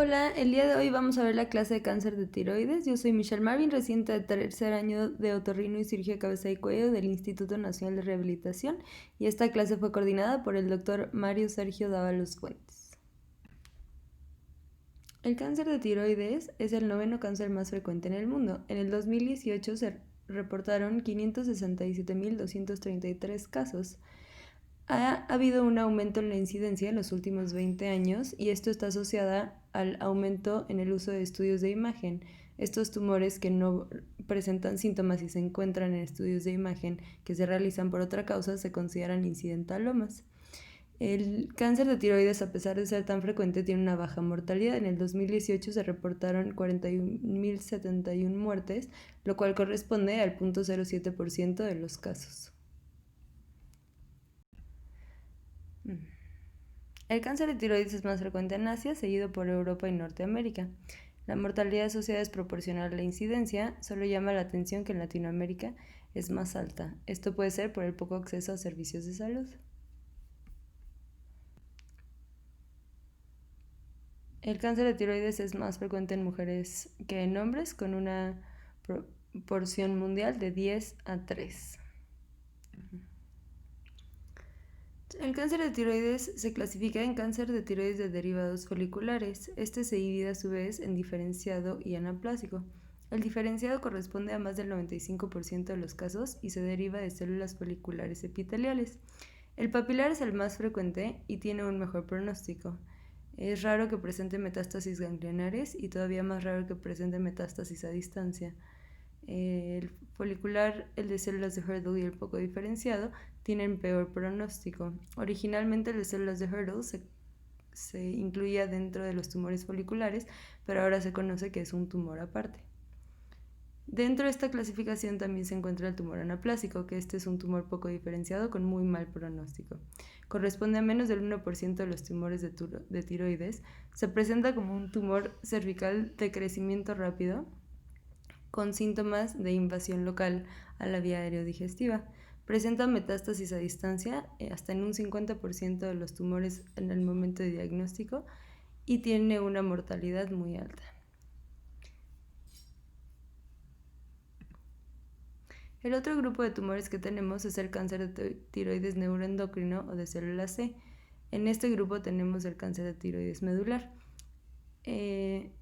Hola, el día de hoy vamos a ver la clase de cáncer de tiroides. Yo soy Michelle Marvin, residente de tercer año de otorrino y cirugía de cabeza y cuello del Instituto Nacional de Rehabilitación, y esta clase fue coordinada por el doctor Mario Sergio Dávalos Fuentes. El cáncer de tiroides es el noveno cáncer más frecuente en el mundo. En el 2018 se reportaron 567.233 casos. Ha habido un aumento en la incidencia en los últimos 20 años, y esto está asociado al aumento en el uso de estudios de imagen. Estos tumores que no presentan síntomas y se encuentran en estudios de imagen que se realizan por otra causa se consideran incidentalomas. El cáncer de tiroides, a pesar de ser tan frecuente, tiene una baja mortalidad. En el 2018 se reportaron 41.071 muertes, lo cual corresponde al 0.07% de los casos. El cáncer de tiroides es más frecuente en Asia, seguido por Europa y Norteamérica. La mortalidad asociada es proporcional a la incidencia. Solo llama la atención que en Latinoamérica es más alta. Esto puede ser por el poco acceso a servicios de salud. El cáncer de tiroides es más frecuente en mujeres que en hombres, con una proporción mundial de 10:3. El cáncer de tiroides se clasifica en cáncer de tiroides de derivados foliculares. Este se divide a su vez en diferenciado y anaplásico. El diferenciado corresponde a más del 95% de los casos y se deriva de células foliculares epiteliales. El papilar es el más frecuente y tiene un mejor pronóstico. Es raro que presente metástasis ganglionares y todavía más raro que presente metástasis a distancia. El folicular, el de células de Hurdle y el poco diferenciado tienen peor pronóstico. Originalmente el de células de Hurdle se incluía dentro de los tumores foliculares, pero ahora se conoce que es un tumor aparte. Dentro de esta clasificación también se encuentra el tumor anaplásico, que este es un tumor poco diferenciado con muy mal pronóstico. Corresponde a menos del 1% de los tumores de tiroides. Se presenta como un tumor cervical de crecimiento rápido, con síntomas de invasión local a la vía aerodigestiva. Presenta metástasis a distancia hasta en un 50% de los tumores en el momento de diagnóstico y tiene una mortalidad muy alta. El otro grupo de tumores que tenemos es el cáncer de tiroides neuroendocrino o de célula C. En este grupo tenemos el cáncer de tiroides medular. El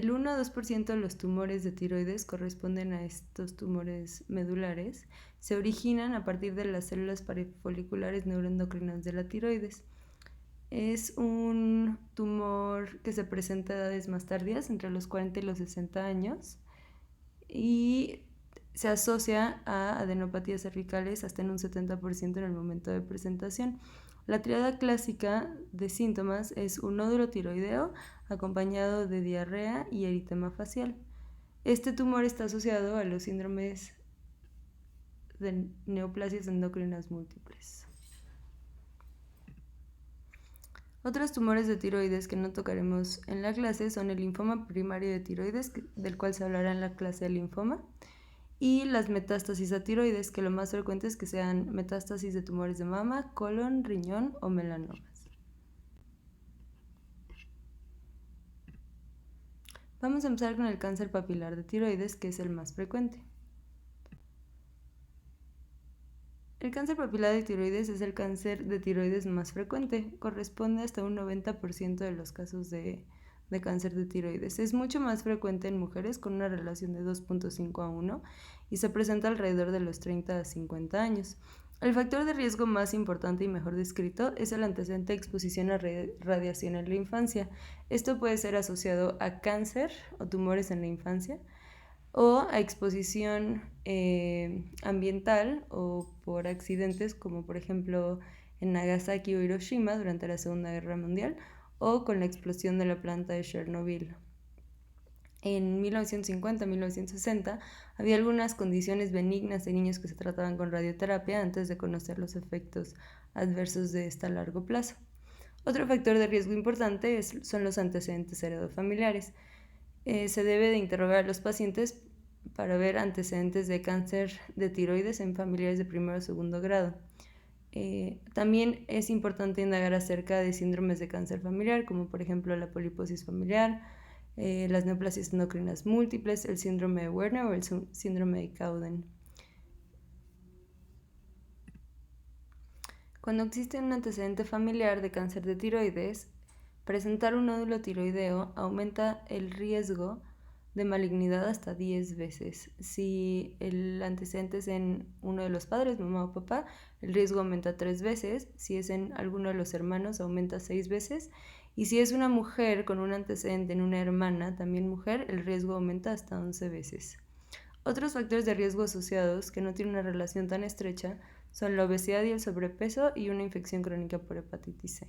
1 a 2% de los tumores de tiroides corresponden a estos tumores medulares. Se originan a partir de las células parafoliculares neuroendocrinas de la tiroides. Es un tumor que se presenta a edades más tardías, entre los 40 y los 60 años, y se asocia a adenopatías cervicales hasta en un 70% en el momento de presentación. La triada clásica de síntomas es un nódulo tiroideo acompañado de diarrea y eritema facial. Este tumor está asociado a los síndromes de neoplasias endocrinas múltiples. Otros tumores de tiroides que no tocaremos en la clase son el linfoma primario de tiroides, del cual se hablará en la clase de linfoma, y las metástasis a tiroides, que lo más frecuente es que sean metástasis de tumores de mama, colon, riñón o melanomas. Vamos a empezar con el cáncer papilar de tiroides, que es el más frecuente. El cáncer papilar de tiroides es el cáncer de tiroides más frecuente. Corresponde hasta un 90% de los casos de cáncer de tiroides. Es mucho más frecuente en mujeres, con una relación de 2.5:1, y se presenta alrededor de los 30 a 50 años. El factor de riesgo más importante y mejor descrito es el antecedente de exposición a radiación en la infancia. Esto puede ser asociado a cáncer o tumores en la infancia, o a exposición ambiental o por accidentes, como por ejemplo en Nagasaki o Hiroshima durante la Segunda Guerra Mundial, o con la explosión de la planta de Chernobyl. En 1950-1960 había algunas condiciones benignas de niños que se trataban con radioterapia antes de conocer los efectos adversos de esta a largo plazo. Otro factor de riesgo importante son los antecedentes heredofamiliares. Se debe de interrogar a los pacientes para ver antecedentes de cáncer de tiroides en familiares de primero o segundo grado. También es importante indagar acerca de síndromes de cáncer familiar, como por ejemplo la poliposis familiar, las neoplasias endocrinas múltiples, el síndrome de Werner o el síndrome de Cowden. Cuando existe un antecedente familiar de cáncer de tiroides, presentar un nódulo tiroideo aumenta el riesgo de malignidad hasta 10 veces. Si el antecedente es en uno de los padres, mamá o papá, el riesgo aumenta 3 veces. Si es en alguno de los hermanos, aumenta 6 veces. Y si es una mujer con un antecedente en una hermana, también mujer, el riesgo aumenta hasta 11 veces. Otros factores de riesgo asociados que no tienen una relación tan estrecha son la obesidad y el sobrepeso y una infección crónica por hepatitis C.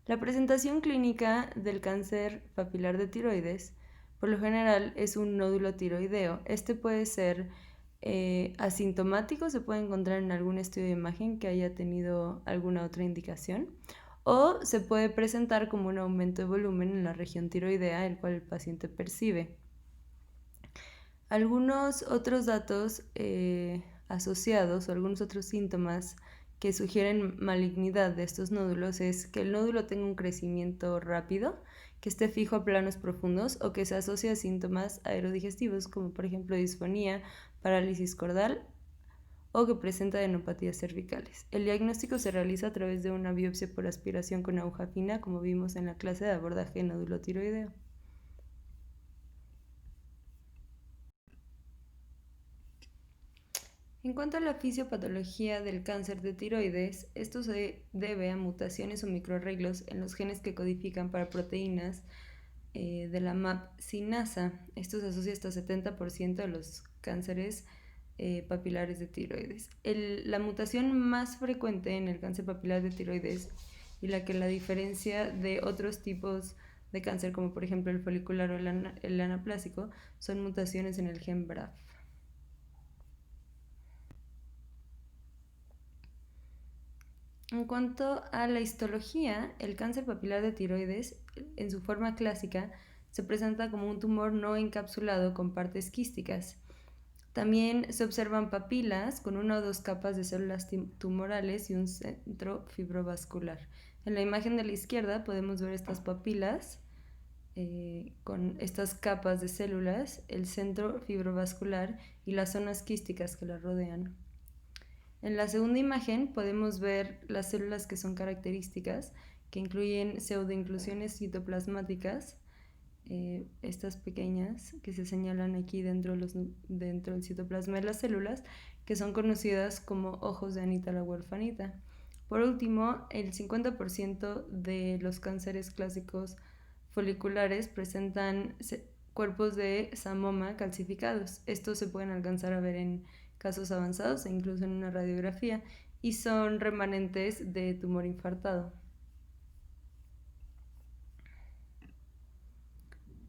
La presentación clínica del cáncer papilar de tiroides, por lo general, es un nódulo tiroideo. Este puede ser asintomático, se puede encontrar en algún estudio de imagen que haya tenido alguna otra indicación, o se puede presentar como un aumento de volumen en la región tiroidea, el cual el paciente percibe. Algunos otros datos asociados o algunos otros síntomas que sugieren malignidad de estos nódulos es que el nódulo tenga un crecimiento rápido, que esté fijo a planos profundos o que se asocie a síntomas aerodigestivos como por ejemplo disfonía, parálisis cordal o que presenta adenopatías cervicales. El diagnóstico se realiza a través de una biopsia por aspiración con aguja fina, como vimos en la clase de abordaje de nódulo tiroideo. En cuanto a la fisiopatología del cáncer de tiroides, esto se debe a mutaciones o microarreglos en los genes que codifican para proteínas de la MAP sinasa. Esto se asocia hasta 70% de los cánceres papilares de tiroides. La mutación más frecuente en el cáncer papilar de tiroides y la que la diferencia de otros tipos de cáncer, como por ejemplo el folicular o el anaplásico, son mutaciones en el gen BRAF. En cuanto a la histología, el cáncer papilar de tiroides, en su forma clásica, se presenta como un tumor no encapsulado con partes quísticas. También se observan papilas con una o dos capas de células tumorales y un centro fibrovascular. En la imagen de la izquierda podemos ver estas papilas con estas capas de células, el centro fibrovascular y las zonas quísticas que la rodean. En la segunda imagen podemos ver las células que son características, que incluyen pseudoinclusiones citoplasmáticas, estas pequeñas que se señalan aquí dentro del citoplasma de las células, que son conocidas como ojos de Anita la huerfanita. Por último, el 50% de los cánceres clásicos foliculares presentan cuerpos de samoma calcificados. Estos se pueden alcanzar a ver en casos avanzados e incluso en una radiografía, y son remanentes de tumor infartado.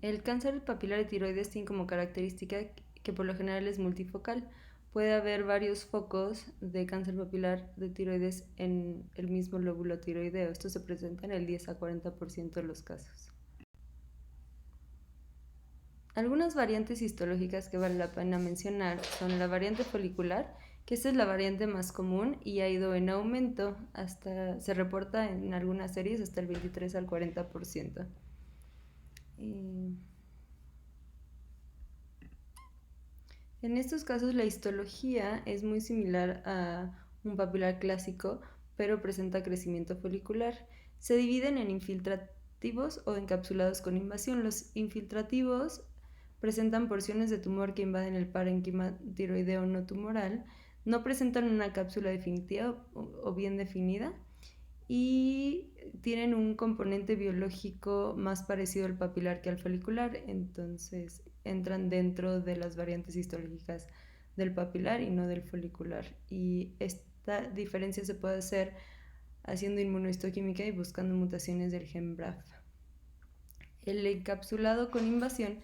El cáncer papilar de tiroides tiene como característica que por lo general es multifocal. Puede haber varios focos de cáncer papilar de tiroides en el mismo lóbulo tiroideo. Esto se presenta en el 10 a 40% de los casos. Algunas variantes histológicas que vale la pena mencionar son la variante folicular, que esta es la variante más común y ha ido en aumento, se reporta en algunas series hasta el 23 al 40%. En estos casos la histología es muy similar a un papilar clásico, pero presenta crecimiento folicular. Se dividen en infiltrativos o encapsulados con invasión. Los infiltrativos presentan porciones de tumor que invaden el parénquima tiroideo no tumoral, no presentan una cápsula definitiva o bien definida y tienen un componente biológico más parecido al papilar que al folicular, entonces entran dentro de las variantes histológicas del papilar y no del folicular. Y esta diferencia se puede hacer haciendo inmunohistoquímica y buscando mutaciones del gen BRAF. El encapsulado con invasión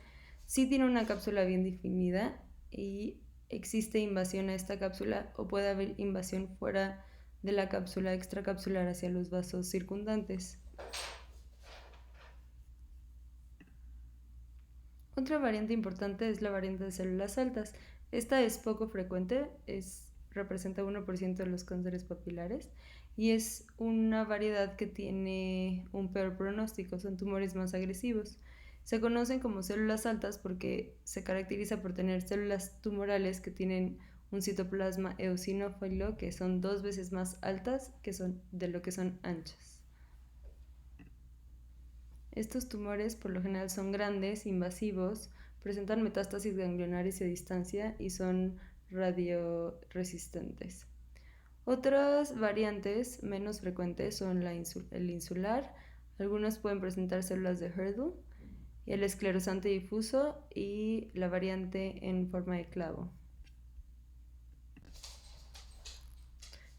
sí tiene una cápsula bien definida y existe invasión a esta cápsula o puede haber invasión fuera de la cápsula extracapsular hacia los vasos circundantes. Otra variante importante es la variante de células altas. Esta es poco frecuente, es representa 1% de los cánceres papilares y es una variedad que tiene un peor pronóstico, son tumores más agresivos. Se conocen como células altas porque se caracteriza por tener células tumorales que tienen un citoplasma eosinófilo que son 2 veces más altas de lo que son anchas. Estos tumores por lo general son grandes, invasivos, presentan metástasis ganglionares a distancia y son radioresistentes. Otras variantes menos frecuentes son el insular, algunas pueden presentar células de Hurdle, el esclerosante difuso y la variante en forma de clavo.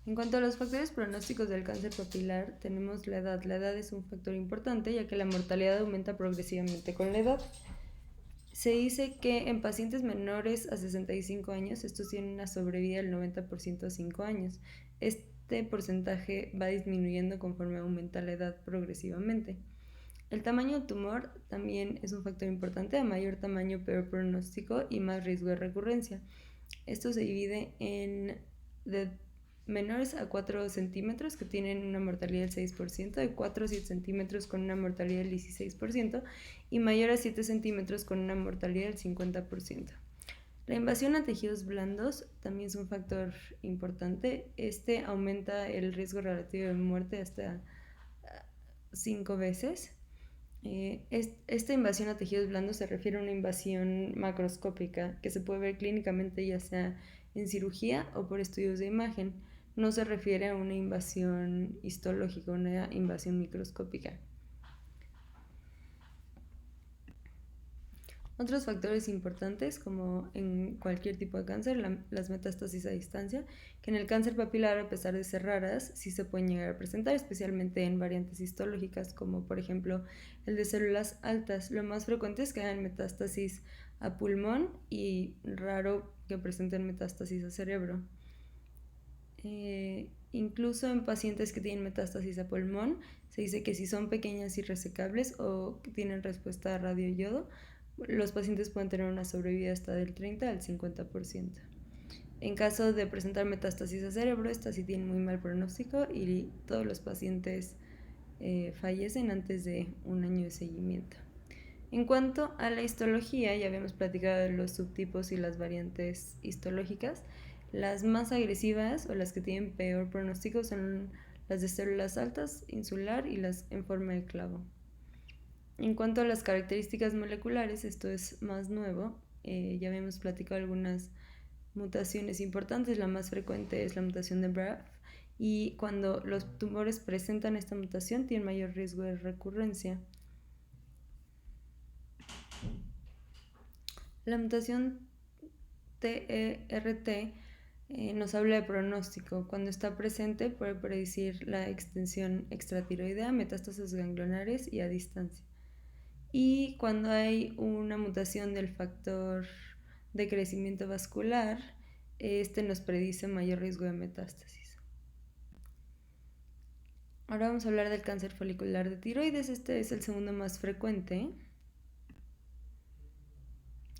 En cuanto a los factores pronósticos del cáncer papilar, tenemos la edad. La edad es un factor importante ya que la mortalidad aumenta progresivamente con la edad. Se dice que en pacientes menores a 65 años, estos tienen una sobrevida del 90% a 5 años. Este porcentaje va disminuyendo conforme aumenta la edad progresivamente. El tamaño del tumor también es un factor importante. A mayor tamaño, peor pronóstico y más riesgo de recurrencia. Esto se divide en de menores a 4 centímetros que tienen una mortalidad del 6%, de 4 a 7 centímetros con una mortalidad del 16% y mayor a 7 centímetros con una mortalidad del 50%. La invasión a tejidos blandos también es un factor importante. Este aumenta el riesgo relativo de muerte hasta 5 veces. Esta invasión a tejidos blandos se refiere a una invasión macroscópica que se puede ver clínicamente ya sea en cirugía o por estudios de imagen. No se refiere a una invasión histológica, una invasión microscópica. Otros factores importantes, como en cualquier tipo de cáncer, las metástasis a distancia, que en el cáncer papilar, a pesar de ser raras, sí se pueden llegar a presentar, especialmente en variantes histológicas, como por ejemplo el de células altas. Lo más frecuente es que hagan metástasis a pulmón y raro que presenten metástasis a cerebro. Incluso en pacientes que tienen metástasis a pulmón, se dice que si son pequeñas y resecables o tienen respuesta a radioyodo, los pacientes pueden tener una sobrevida hasta del 30 al 50%. En caso de presentar metástasis a cerebro, estas sí tienen muy mal pronóstico y todos los pacientes fallecen antes de un año de seguimiento. En cuanto a la histología, ya habíamos platicado de los subtipos y las variantes histológicas. Las más agresivas o las que tienen peor pronóstico son las de células altas, insular y las en forma de clavo. En cuanto a las características moleculares, esto es más nuevo. Ya habíamos platicado algunas mutaciones importantes. La más frecuente es la mutación de BRAF y cuando los tumores presentan esta mutación tienen mayor riesgo de recurrencia. La mutación TERT nos habla de pronóstico. Cuando está presente puede predecir la extensión extratiroidea, metástasis ganglionares y a distancia. Y cuando hay una mutación del factor de crecimiento vascular, este nos predice mayor riesgo de metástasis. Ahora vamos a hablar del cáncer folicular de tiroides. Este es el segundo más frecuente.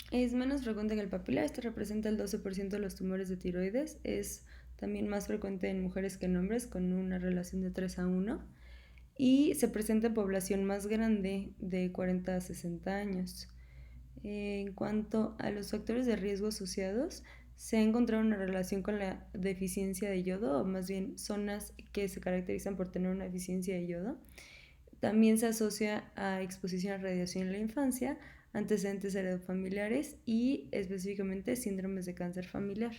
Es menos frecuente que el papilar. Este representa el 12% de los tumores de tiroides. Es también más frecuente en mujeres que en hombres, con una relación de 3:1. Y se presenta en población más grande de 40 a 60 años. En cuanto a los factores de riesgo asociados, se ha encontrado una relación con la deficiencia de yodo, o más bien zonas que se caracterizan por tener una deficiencia de yodo. También se asocia a exposición a radiación en la infancia, antecedentes heredofamiliares y específicamente síndromes de cáncer familiar.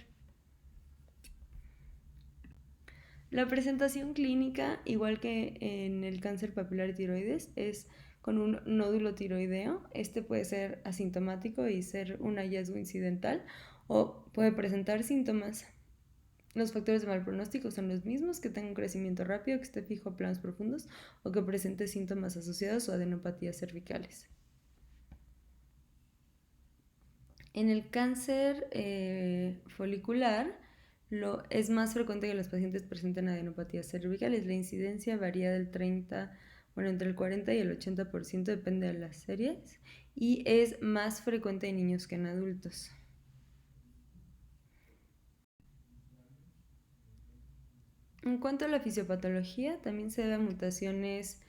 La presentación clínica, igual que en el cáncer papilar de tiroides, es con un nódulo tiroideo. Este puede ser asintomático y ser un hallazgo incidental o puede presentar síntomas. Los factores de mal pronóstico son los mismos: que tenga un crecimiento rápido, que esté fijo a planos profundos o que presente síntomas asociados o adenopatías cervicales. En el cáncer folicular, es más frecuente que los pacientes presenten adenopatías cervicales. La incidencia varía del entre el 40 y el 80%, depende de las series, y es más frecuente en niños que en adultos. En cuanto a la fisiopatología, también se debe a mutaciones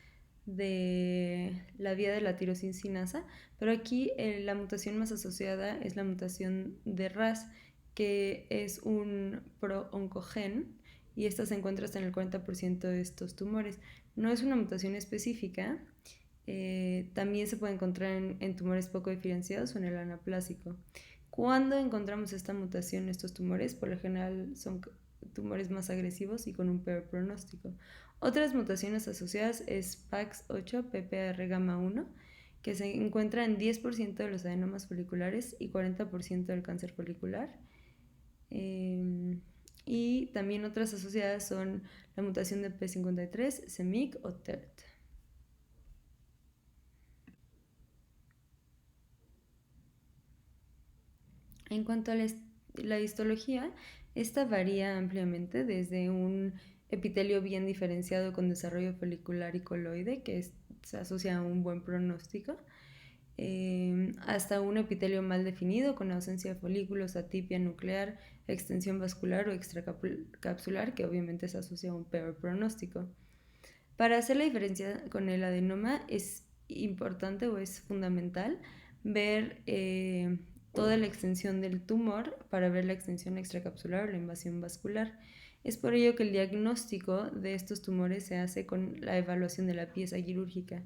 de la vía de la tirosinasa, pero aquí la mutación más asociada es la mutación de RAS, que es un pro-oncogen, y esta se encuentra hasta en el 40% de estos tumores. No es una mutación específica, también se puede encontrar en tumores poco diferenciados o en el anaplásico. Cuando encontramos esta mutación en estos tumores, por lo general son tumores más agresivos y con un peor pronóstico. Otras mutaciones asociadas es PAX8, PPAR gamma 1, que se encuentra en 10% de los adenomas foliculares y 40% del cáncer folicular. Y también otras asociadas son la mutación de P53, CEMIC o TERT. En cuanto a la histología, esta varía ampliamente desde un epitelio bien diferenciado con desarrollo folicular y coloide, que se asocia a un buen pronóstico, hasta un epitelio mal definido con ausencia de folículos, atipia nuclear, extensión vascular o extracapsular, que obviamente se asocia a un peor pronóstico. Para hacer la diferencia con el adenoma es importante o es fundamental ver toda la extensión del tumor para ver la extensión extracapsular o la invasión vascular. Es por ello que el diagnóstico de estos tumores se hace con la evaluación de la pieza quirúrgica.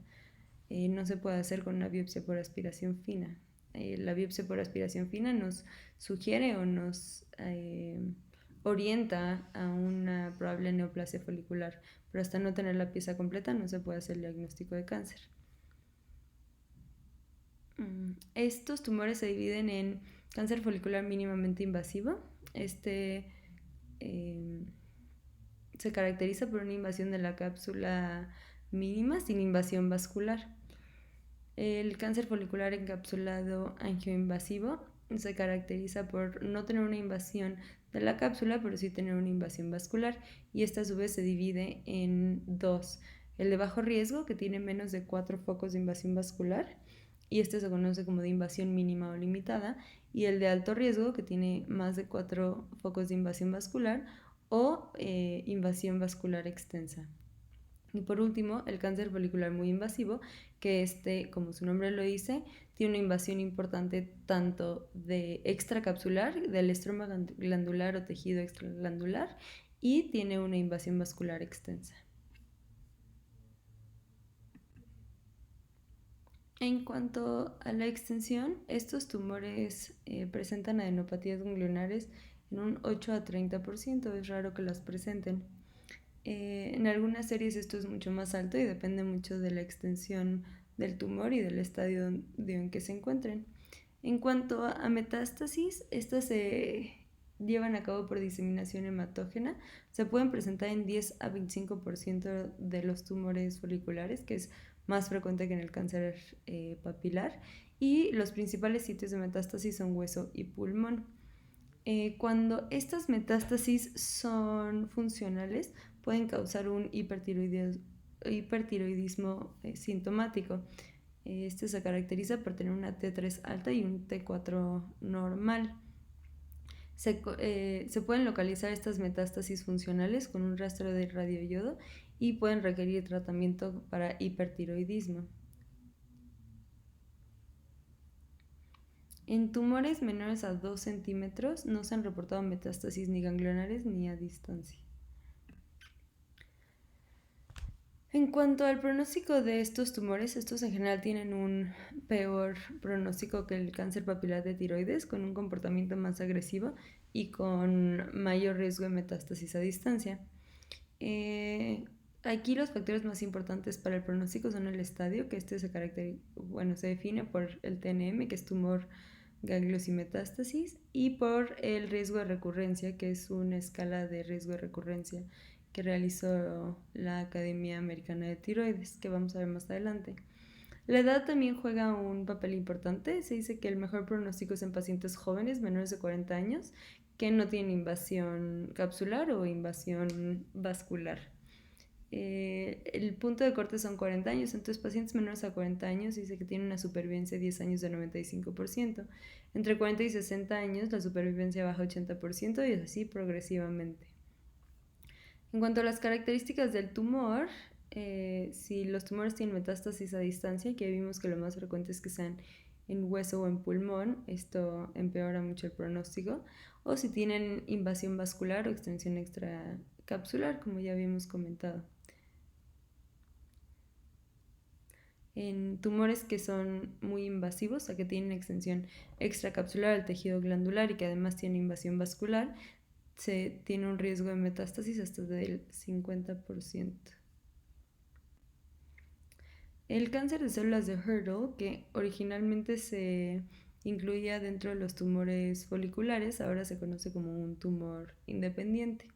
No se puede hacer con una biopsia por aspiración fina. La biopsia por aspiración fina nos sugiere o nos orienta a una probable neoplasia folicular, pero hasta no tener la pieza completa no se puede hacer el diagnóstico de cáncer. Estos tumores se dividen en cáncer folicular mínimamente invasivo. Se caracteriza por una invasión de la cápsula mínima sin invasión vascular. El cáncer folicular encapsulado angioinvasivo se caracteriza por no tener una invasión de la cápsula, pero sí tener una invasión vascular, y esta a su vez se divide en dos: el de bajo riesgo, que tiene menos de 4 focos de invasión vascular, y este se conoce como de invasión mínima o limitada, y el de alto riesgo, que tiene más de 4 focos de invasión vascular o invasión vascular extensa. Y por último, el cáncer folicular muy invasivo, que como su nombre lo dice, tiene una invasión importante tanto de extracapsular, del estroma glandular o tejido extraglandular, y tiene una invasión vascular extensa. En cuanto a la extensión, estos tumores presentan adenopatías ganglionares en un 8 a 30%, es raro que las presenten. En algunas series esto es mucho más alto y depende mucho de la extensión del tumor y del estadio en que se encuentren. En cuanto a metástasis, estas se llevan a cabo por diseminación hematógena. Se pueden presentar en 10 a 25% de los tumores foliculares, que es más frecuente que en el cáncer papilar, y los principales sitios de metástasis son hueso y pulmón. Cuando estas metástasis son funcionales, pueden causar un hipertiroidismo sintomático. Este se caracteriza por tener una T3 alta y un T4 normal. Se pueden localizar estas metástasis funcionales con un rastro de radioyodo y pueden requerir tratamiento para hipertiroidismo. En tumores menores a 2 centímetros no se han reportado metástasis ni ganglionares ni a distancia. En cuanto al pronóstico de estos tumores, estos en general tienen un peor pronóstico que el cáncer papilar de tiroides, con un comportamiento más agresivo y con mayor riesgo de metástasis a distancia. Aquí los factores más importantes para el pronóstico son el estadio, que se define por el TNM, que es tumor, ganglios y metástasis, y por el riesgo de recurrencia, que es una escala de riesgo de recurrencia que realizó la Academia Americana de Tiroides, que vamos a ver más adelante. La edad también juega un papel importante. Se dice que el mejor pronóstico es en pacientes jóvenes, menores de 40 años, que no tienen invasión capsular o invasión vascular. El punto de corte son 40 años, entonces pacientes menores a 40 años dice que tienen una supervivencia de 10 años de 95%. Entre 40 y 60 años la supervivencia baja 80% y así progresivamente. En cuanto a las características del tumor, si los tumores tienen metástasis a distancia, que vimos que lo más frecuente es que sean en hueso o en pulmón, esto empeora mucho el pronóstico, o si tienen invasión vascular o extensión extracapsular, como ya habíamos comentado. En tumores que son muy invasivos, o sea que tienen extensión extracapsular al tejido glandular y que además tienen invasión vascular, se tiene un riesgo de metástasis hasta del 50%. El cáncer de células de Hurdle, que originalmente se incluía dentro de los tumores foliculares, ahora se conoce como un tumor independiente.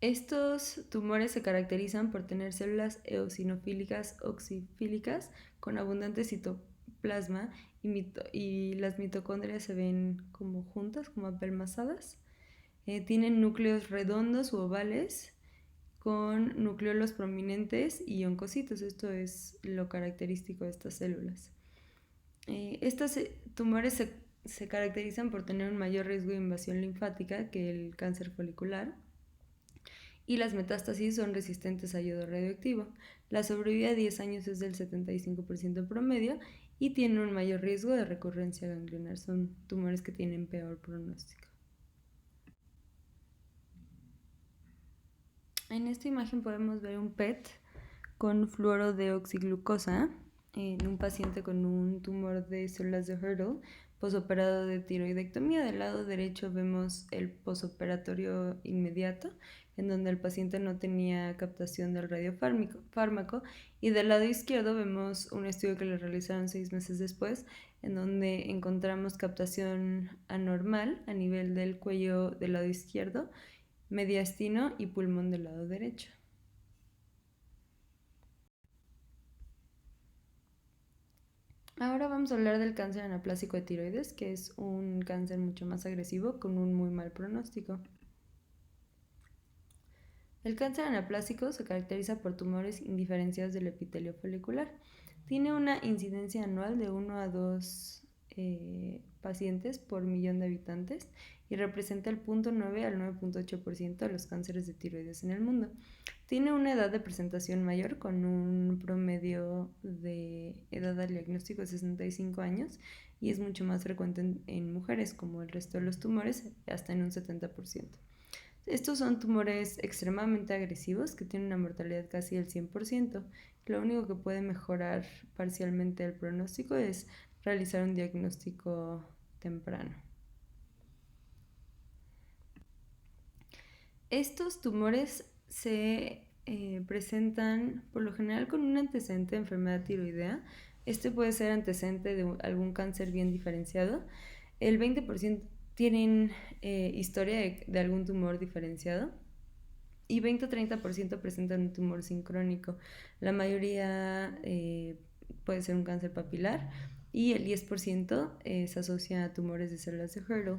Estos tumores se caracterizan por tener células eosinofílicas oxifílicas con abundante citoplasma y las mitocondrias se ven como juntas, como apelmazadas. Tienen núcleos redondos u ovales con nucleolos prominentes y oncocitos. Esto es lo característico de estas células. Estos tumores se caracterizan por tener un mayor riesgo de invasión linfática que el cáncer folicular y las metástasis son resistentes a yodo radioactivo. La sobrevida a 10 años es del 75% en promedio y tienen un mayor riesgo de recurrencia ganglionar. Son tumores que tienen peor pronóstico. En esta imagen podemos ver un PET con fluorodeoxiglucosa en un paciente con un tumor de células de Hurdle posoperado de tiroidectomía. Del lado derecho vemos el posoperatorio inmediato, en donde el paciente no tenía captación del radiofármaco, y del lado izquierdo vemos un estudio que le realizaron 6 meses después, en donde encontramos captación anormal a nivel del cuello del lado izquierdo, mediastino y pulmón del lado derecho. Ahora vamos a hablar del cáncer anaplásico de tiroides, que es un cáncer mucho más agresivo con un muy mal pronóstico. El cáncer anaplásico se caracteriza por tumores indiferenciados del epitelio folicular. Tiene una incidencia anual de 1 a 2 pacientes por millón de habitantes y representa el 0.9 al 9.8% de los cánceres de tiroides en el mundo. Tiene una edad de presentación mayor con un promedio de edad al diagnóstico de 65 años y es mucho más frecuente en mujeres, como el resto de los tumores, hasta en un 70%. Estos son tumores extremadamente agresivos que tienen una mortalidad casi del 100%. Lo único que puede mejorar parcialmente el pronóstico es realizar un diagnóstico temprano. Estos tumores se presentan por lo general con un antecedente de enfermedad tiroidea. Este puede ser antecedente de algún cáncer bien diferenciado. El 20% tienen historia de algún tumor diferenciado y 20-30% presentan un tumor sincrónico. La mayoría puede ser un cáncer papilar y el 10% se asocia a tumores de células de Hurdle.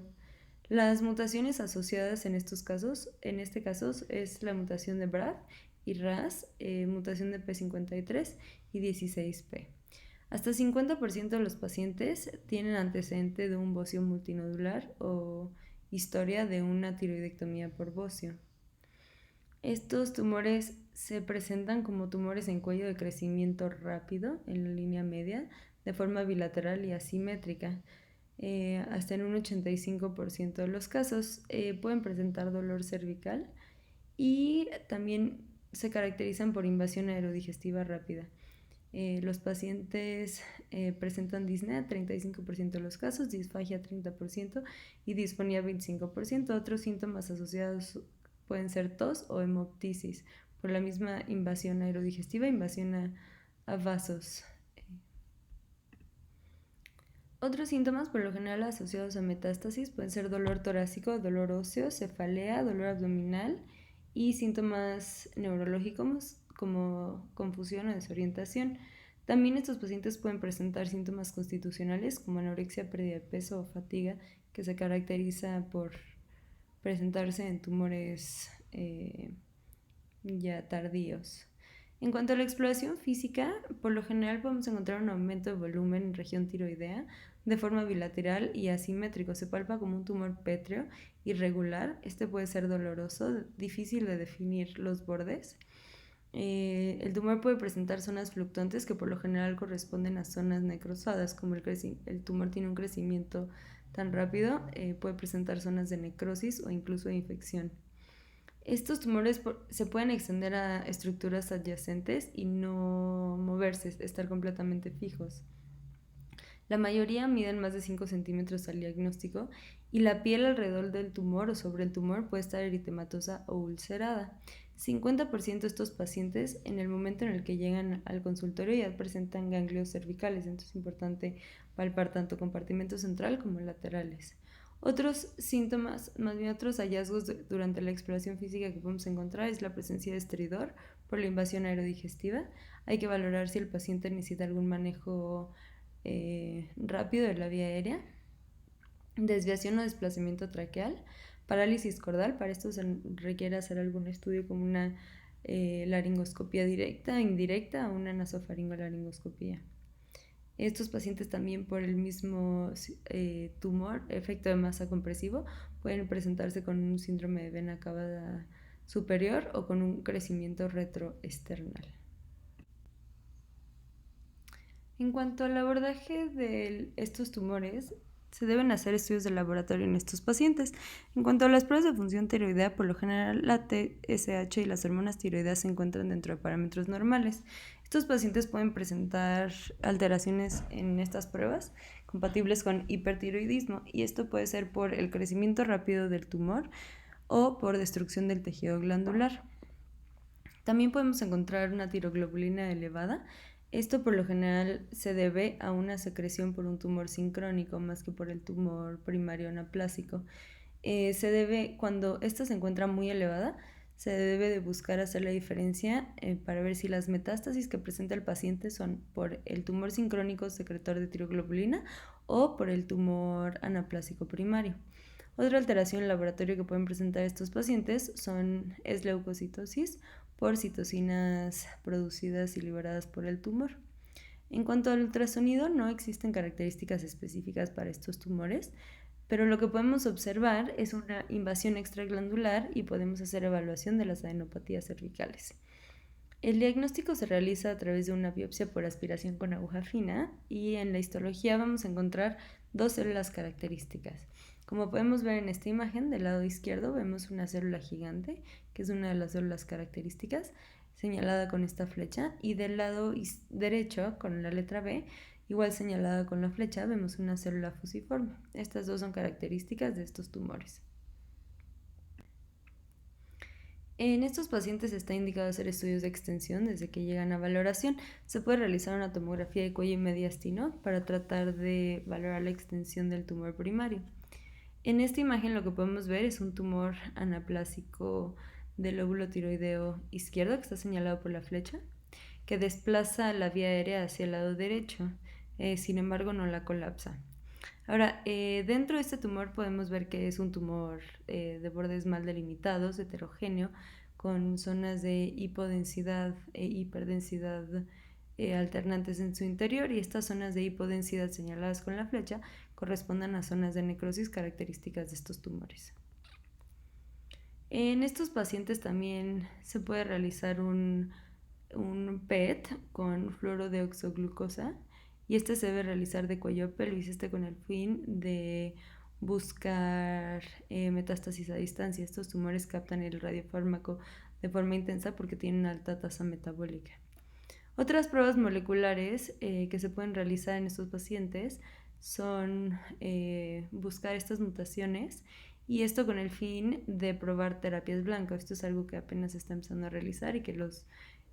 Las mutaciones asociadas en estos casos, en este caso es la mutación de BRAF y RAS, mutación de P53 y 16P. Hasta 50% de los pacientes tienen antecedente de un bocio multinodular o historia de una tiroidectomía por bocio. Estos tumores se presentan como tumores en cuello de crecimiento rápido en la línea media, de forma bilateral y asimétrica. Hasta en un 85% de los casos pueden presentar dolor cervical y también se caracterizan por invasión aerodigestiva rápida. Los pacientes presentan disnea 35% de los casos, disfagia 30% y disfonía 25%. Otros síntomas asociados pueden ser tos o hemoptisis por la misma invasión aerodigestiva, invasión a vasos. Otros síntomas, por lo general asociados a metástasis, pueden ser dolor torácico, dolor óseo, cefalea, dolor abdominal y síntomas neurológicos como confusión o desorientación. También estos pacientes pueden presentar síntomas constitucionales como anorexia, pérdida de peso o fatiga, que se caracteriza por presentarse en tumores ya tardíos. En cuanto a la exploración física, por lo general podemos encontrar un aumento de volumen en región tiroidea de forma bilateral y asimétrico. Se palpa como un tumor pétreo irregular. Este puede ser doloroso, difícil de definir los bordes. El tumor puede presentar zonas fluctuantes que por lo general corresponden a zonas necrosadas, como el tumor tiene un crecimiento tan rápido, puede presentar zonas de necrosis o incluso de infección. Estos tumores se pueden extender a estructuras adyacentes y no moverse, estar completamente fijos. La mayoría miden más de 5 centímetros al diagnóstico y la piel alrededor del tumor o sobre el tumor puede estar eritematosa o ulcerada. 50% de estos pacientes en el momento en el que llegan al consultorio ya presentan ganglios cervicales, entonces es importante palpar tanto compartimento central como laterales. Otros síntomas, más bien otros hallazgos durante la exploración física que podemos encontrar es la presencia de estridor por la invasión aerodigestiva. Hay que valorar si el paciente necesita algún manejo rápido de la vía aérea, desviación o desplazamiento traqueal, parálisis cordal. Para esto se requiere hacer algún estudio como una laringoscopía directa, indirecta o una nasofaringolaringoscopía. Estos pacientes también por el mismo tumor, efecto de masa compresivo, pueden presentarse con un síndrome de vena cava superior o con un crecimiento retroesternal. En cuanto al abordaje de estos tumores, se deben hacer estudios de laboratorio en estos pacientes. En cuanto a las pruebas de función tiroidea, por lo general la TSH y las hormonas tiroideas se encuentran dentro de parámetros normales. Estos pacientes pueden presentar alteraciones en estas pruebas compatibles con hipertiroidismo y esto puede ser por el crecimiento rápido del tumor o por destrucción del tejido glandular. También podemos encontrar una tiroglobulina elevada. Esto por lo general se debe a una secreción por un tumor sincrónico más que por el tumor primario anaplásico. Se debe, cuando esta se encuentra muy elevada, se debe de buscar hacer la diferencia para ver si las metástasis que presenta el paciente son por el tumor sincrónico secretor de tiroglobulina o por el tumor anaplásico primario. Otra alteración en el laboratorio que pueden presentar estos pacientes es leucocitosis por citocinas producidas y liberadas por el tumor. En cuanto al ultrasonido, no existen características específicas para estos tumores, pero lo que podemos observar es una invasión extraglandular y podemos hacer evaluación de las adenopatías cervicales. El diagnóstico se realiza a través de una biopsia por aspiración con aguja fina y en la histología vamos a encontrar dos células características. Como podemos ver en esta imagen, del lado izquierdo vemos una célula gigante, que es una de las células características, señalada con esta flecha, y del lado derecho, con la letra B, igual señalada con la flecha, vemos una célula fusiforme. Estas dos son características de estos tumores. En estos pacientes está indicado hacer estudios de extensión desde que llegan a valoración. Se puede realizar una tomografía de cuello y mediastino para tratar de valorar la extensión del tumor primario. En esta imagen lo que podemos ver es un tumor anaplásico del lóbulo tiroideo izquierdo que está señalado por la flecha, que desplaza la vía aérea hacia el lado derecho, sin embargo no la colapsa. Ahora, dentro de este tumor podemos ver que es un tumor de bordes mal delimitados, heterogéneo, con zonas de hipodensidad e hiperdensidad alternantes en su interior, y estas zonas de hipodensidad señaladas con la flecha corresponden a zonas de necrosis características de estos tumores. En estos pacientes también se puede realizar un PET con fluorodeoxoglucosa y este se debe realizar de cuello a pelvis, con el fin de buscar metástasis a distancia. Estos tumores captan el radiofármaco de forma intensa porque tienen alta tasa metabólica. Otras pruebas moleculares que se pueden realizar en estos pacientes son buscar estas mutaciones y esto con el fin de probar terapias blancas. Esto es algo que apenas se está empezando a realizar y que los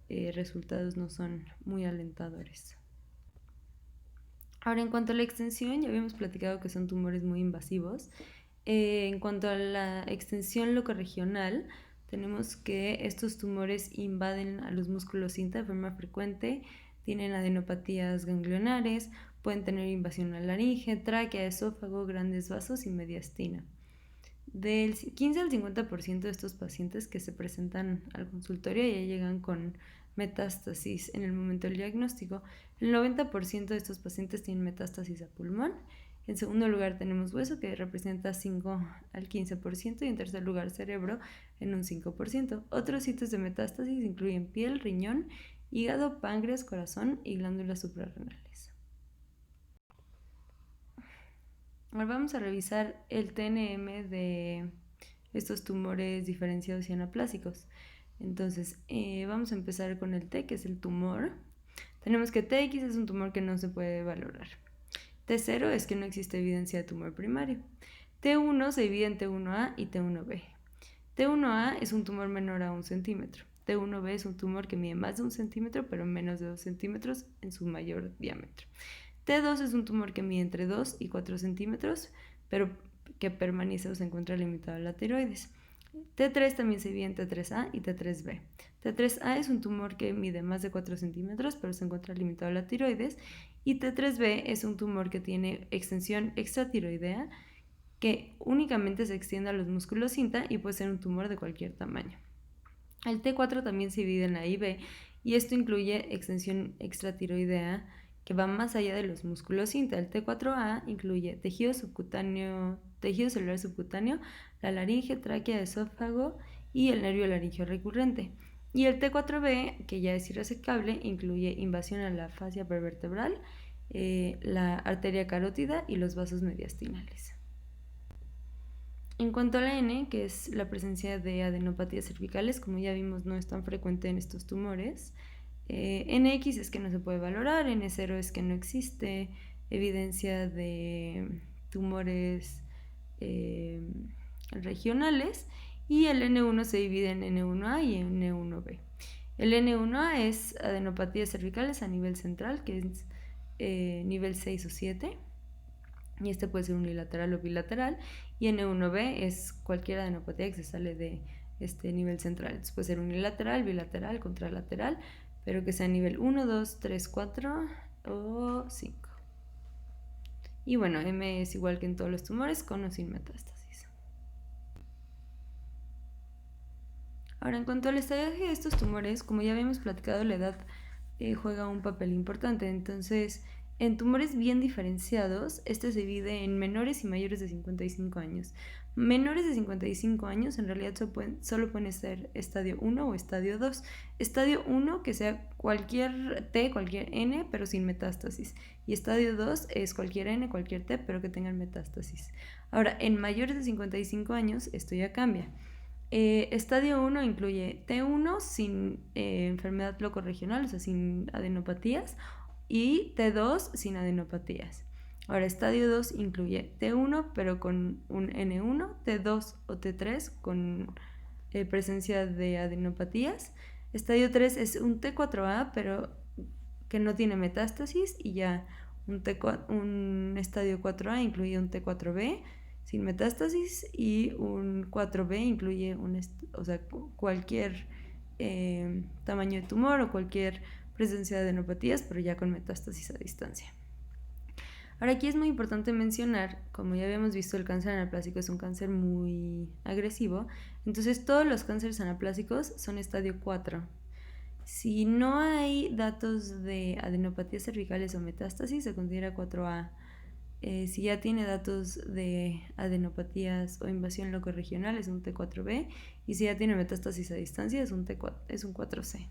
resultados no son muy alentadores. Ahora, en cuanto a la extensión, ya habíamos platicado que son tumores muy invasivos. En cuanto a la extensión locorregional, tenemos que estos tumores invaden a los músculos cinta de forma frecuente, tienen adenopatías ganglionares, pueden tener invasión a laringe, tráquea, esófago, grandes vasos y mediastina. Del 15 al 50% de estos pacientes que se presentan al consultorio ya llegan con metástasis en el momento del diagnóstico. El 90% de estos pacientes tienen metástasis a pulmón. En segundo lugar tenemos hueso, que representa 5 al 15%, y en tercer lugar cerebro en un 5%. Otros sitios de metástasis incluyen piel, riñón, hígado, páncreas, corazón y glándulas suprarrenales. Ahora vamos a revisar el TNM de estos tumores diferenciados y anaplásicos. Entonces, vamos a empezar con el T, que es el tumor. Tenemos que TX es un tumor que no se puede valorar. T0 es que no existe evidencia de tumor primario. T1 se divide en T1A y T1B. T1A es un tumor menor a 1 centímetro. T1B es un tumor que mide más de 1 centímetro, pero menos de 2 centímetros en su mayor diámetro. T2 es un tumor que mide entre 2 y 4 centímetros, pero que permanece o se encuentra limitado a la tiroides. T3 también se divide en T3A y T3B. T3A es un tumor que mide más de 4 centímetros, pero se encuentra limitado a la tiroides. Y T3B es un tumor que tiene extensión extratiroidea, que únicamente se extiende a los músculos cinta y puede ser un tumor de cualquier tamaño. El T4 también se divide en la A y B, y esto incluye extensión extratiroidea que va más allá de los músculos cinta. El T4A incluye tejido celular subcutáneo, la laringe, tráquea, esófago y el nervio laringeo recurrente. Y el T4B, que ya es irresecable, incluye invasión a la fascia prevertebral, la arteria carótida y los vasos mediastinales. En cuanto a la N, que es la presencia de adenopatías cervicales, como ya vimos, no es tan frecuente en estos tumores. NX es que no se puede valorar, N0 es que no existe evidencia de tumores regionales, y el N1 se divide en N1A y N1B. El N1A es adenopatías cervicales a nivel central, que es nivel 6 o 7, y este puede ser unilateral o bilateral, y N1B es cualquier adenopatía que se sale de este nivel central. Entonces puede ser unilateral, bilateral, contralateral, pero que sea nivel 1, 2, 3, 4 o 5. Y bueno, M es igual que en todos los tumores, con o sin metástasis. Ahora, en cuanto al estadiaje de estos tumores, como ya habíamos platicado, la edad juega un papel importante. Entonces, en tumores bien diferenciados, este se divide en menores y mayores de 55 años. Menores de 55 años en realidad solo pueden ser estadio 1 o estadio 2. Estadio 1 que sea cualquier T, cualquier N, pero sin metástasis. Y estadio 2 es cualquier N, cualquier T, pero que tengan metástasis. Ahora, en mayores de 55 años esto ya cambia. Estadio 1 incluye T1 sin enfermedad locorregional, o sea, sin adenopatías, y T2 sin adenopatías. Ahora, estadio 2 incluye T1 pero con un N1, T2 o T3 con presencia de adenopatías. Estadio 3 es un T4A pero que no tiene metástasis, y ya un estadio 4A incluye un T4B sin metástasis, y un 4B incluye cualquier tamaño de tumor o cualquier presencia de adenopatías, pero ya con metástasis a distancia. Ahora, aquí es muy importante mencionar, como ya habíamos visto, el cáncer anaplásico es un cáncer muy agresivo, entonces todos los cánceres anaplásicos son estadio 4. Si no hay datos de adenopatías cervicales o metástasis, se considera 4A. Si ya tiene datos de adenopatías o invasión locorregional, es un T4B, y si ya tiene metástasis a distancia, es un 4C.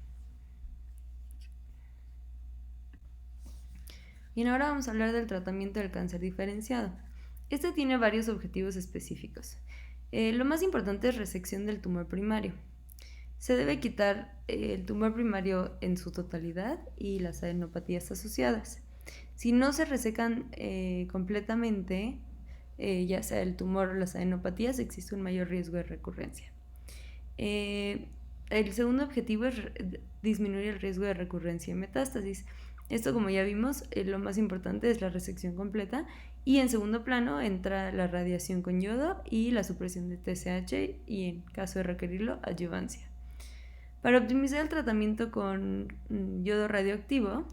Bien, ahora vamos a hablar del tratamiento del cáncer diferenciado. Este tiene varios objetivos específicos. Lo más importante es resección del tumor primario. Se debe quitar el tumor primario en su totalidad y las adenopatías asociadas. Si no se resecan completamente, ya sea el tumor o las adenopatías, existe un mayor riesgo de recurrencia. El segundo objetivo es disminuir el riesgo de recurrencia y metástasis. Esto, como ya vimos, lo más importante es la resección completa, y en segundo plano entra la radiación con yodo y la supresión de TSH, y en caso de requerirlo, adyuvancia. Para optimizar el tratamiento con yodo radioactivo,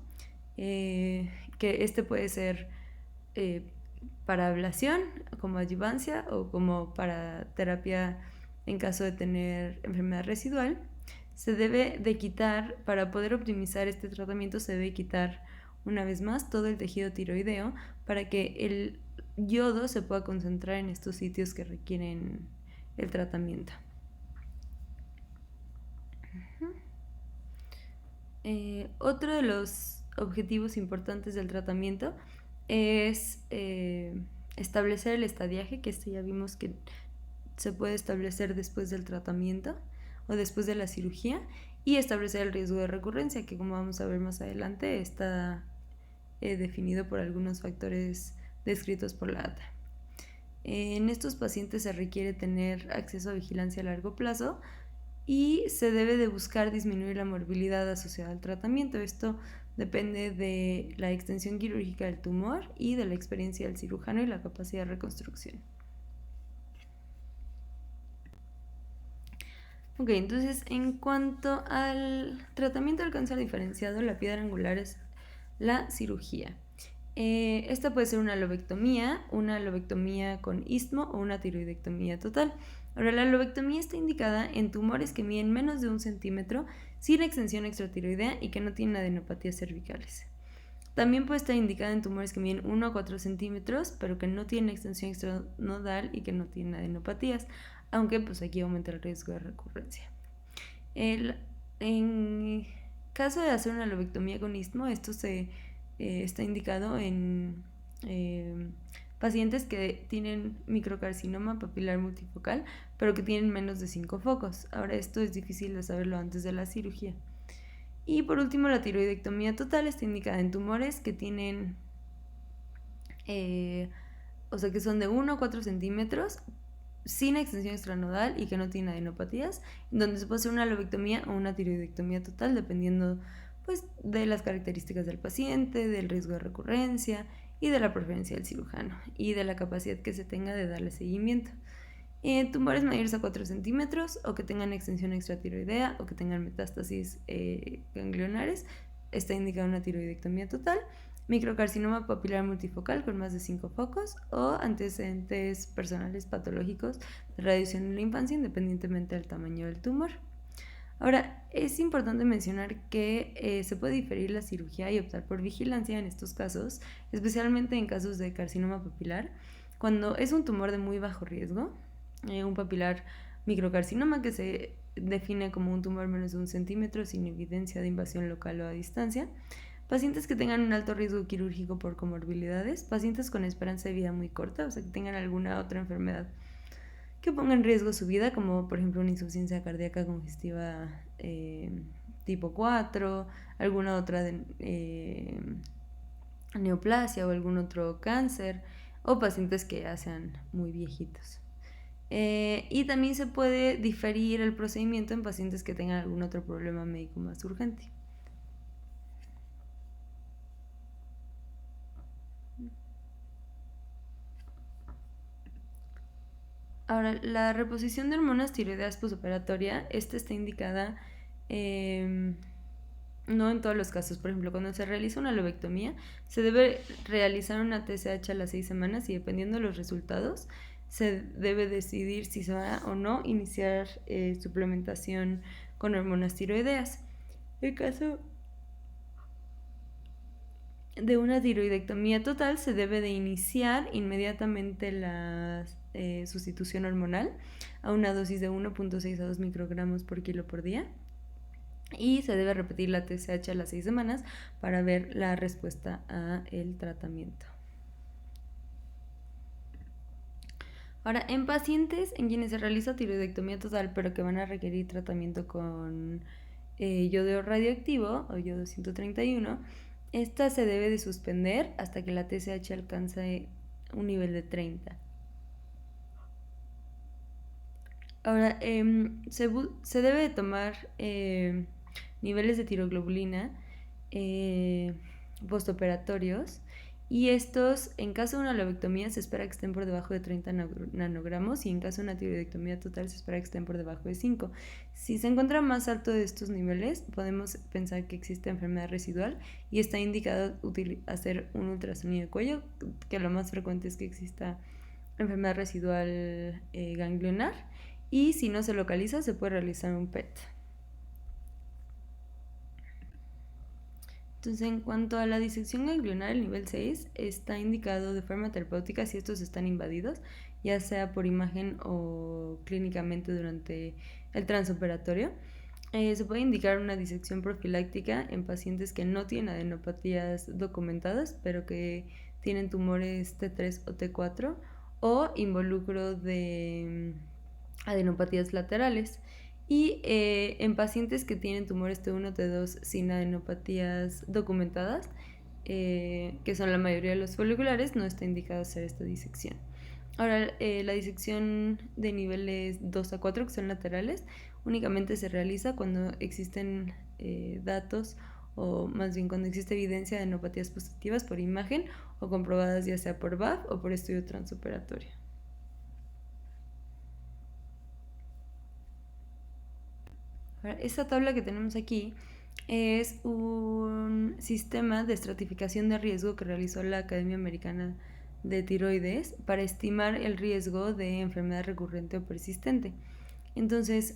que este puede ser para ablación como adyuvancia o como para terapia en caso de tener enfermedad residual, se debe de quitar, para poder optimizar este tratamiento, se debe quitar una vez más todo el tejido tiroideo para que el yodo se pueda concentrar en estos sitios que requieren el tratamiento. Otro de los objetivos importantes del tratamiento es establecer el estadiaje, que ya vimos que se puede establecer después del tratamiento o después de la cirugía, y establecer el riesgo de recurrencia, que como vamos a ver más adelante está definido por algunos factores descritos por la ATA. En estos pacientes se requiere tener acceso a vigilancia a largo plazo y se debe de buscar disminuir la morbilidad asociada al tratamiento. Esto depende de la extensión quirúrgica del tumor y de la experiencia del cirujano y la capacidad de reconstrucción. Ok, entonces en cuanto al tratamiento del cáncer diferenciado, la piedra angular es la cirugía. Esta puede ser una lobectomía con istmo o una tiroidectomía total. Ahora, la lobectomía está indicada en tumores que miden menos de 1 centímetro sin extensión extratiroidea y que no tienen adenopatías cervicales. También puede estar indicada en tumores que miden 1 a 4 centímetros, pero que no tienen extensión extranodal y que no tienen adenopatías, aunque pues aquí aumenta el riesgo de recurrencia. En caso de hacer una lobectomía con istmo, esto está indicado en pacientes que tienen microcarcinoma papilar multifocal, pero que tienen menos de 5 focos. Ahora, esto es difícil de saberlo antes de la cirugía. Y por último, la tiroidectomía total está indicada en tumores que tienen, que son de 1 a 4 centímetros, sin extensión extranodal y que no tienen adenopatías, donde se puede hacer una lobectomía o una tiroidectomía total, dependiendo pues, de las características del paciente, del riesgo de recurrencia y de la preferencia del cirujano y de la capacidad que se tenga de darle seguimiento. Tumores mayores a 4 centímetros o que tengan extensión extratiroidea o que tengan metástasis ganglionares, está indicada una tiroidectomía total. Microcarcinoma papilar multifocal con más de 5 focos o antecedentes personales patológicos de radiación en la infancia, independientemente del tamaño del tumor. Ahora, es importante mencionar que se puede diferir la cirugía y optar por vigilancia en estos casos, especialmente en casos de carcinoma papilar, cuando es un tumor de muy bajo riesgo, un papilar microcarcinoma que se define como un tumor menos de 1 centímetro sin evidencia de invasión local o a distancia, pacientes que tengan un alto riesgo quirúrgico por comorbilidades, pacientes con esperanza de vida muy corta, o sea, que tengan alguna otra enfermedad que ponga en riesgo su vida, como por ejemplo una insuficiencia cardíaca congestiva tipo 4, alguna otra neoplasia o algún otro cáncer, o pacientes que ya sean muy viejitos. Y también se puede diferir el procedimiento en pacientes que tengan algún otro problema médico más urgente. Ahora, la reposición de hormonas tiroideas posoperatoria, esta está indicada no en todos los casos. Por ejemplo, cuando se realiza una lobectomía, se debe realizar una TSH a las 6 semanas y dependiendo de los resultados, se debe decidir si se va o no iniciar suplementación con hormonas tiroideas. En caso de una tiroidectomía total, se debe de iniciar inmediatamente la sustitución hormonal a una dosis de 1.6 a 2 microgramos por kilo por día y se debe repetir la TSH a las 6 semanas para ver la respuesta al tratamiento. Ahora, en pacientes en quienes se realiza tiroidectomía total pero que van a requerir tratamiento con yodo radioactivo o yodo 131, esta se debe de suspender hasta que la TSH alcance un nivel de 30. Ahora, se debe de tomar niveles de tiroglobulina postoperatorios y estos, en caso de una lobectomía, se espera que estén por debajo de 30 nanogramos y en caso de una tiroidectomía total se espera que estén por debajo de 5. Si se encuentra más alto de estos niveles, podemos pensar que existe enfermedad residual y está indicado hacer un ultrasonido de cuello, que lo más frecuente es que exista enfermedad residual ganglionar, y si no se localiza se puede realizar un PET. Entonces, en cuanto a la disección ganglionar, el nivel 6 está indicado de forma terapéutica si estos están invadidos, ya sea por imagen o clínicamente durante el transoperatorio. Se puede indicar una disección profiláctica en pacientes que no tienen adenopatías documentadas, pero que tienen tumores T3 o T4 o involucro de adenopatías laterales. Y en pacientes que tienen tumores T1, T2 sin adenopatías documentadas, que son la mayoría de los foliculares, no está indicado hacer esta disección. Ahora, la disección de niveles 2 a 4, que son laterales, únicamente se realiza cuando existen datos, o más bien cuando existe evidencia de adenopatías positivas por imagen o comprobadas ya sea por VAF o por estudio transoperatorio. Ahora, esta tabla que tenemos aquí es un sistema de estratificación de riesgo que realizó la Academia Americana de Tiroides para estimar el riesgo de enfermedad recurrente o persistente. Entonces,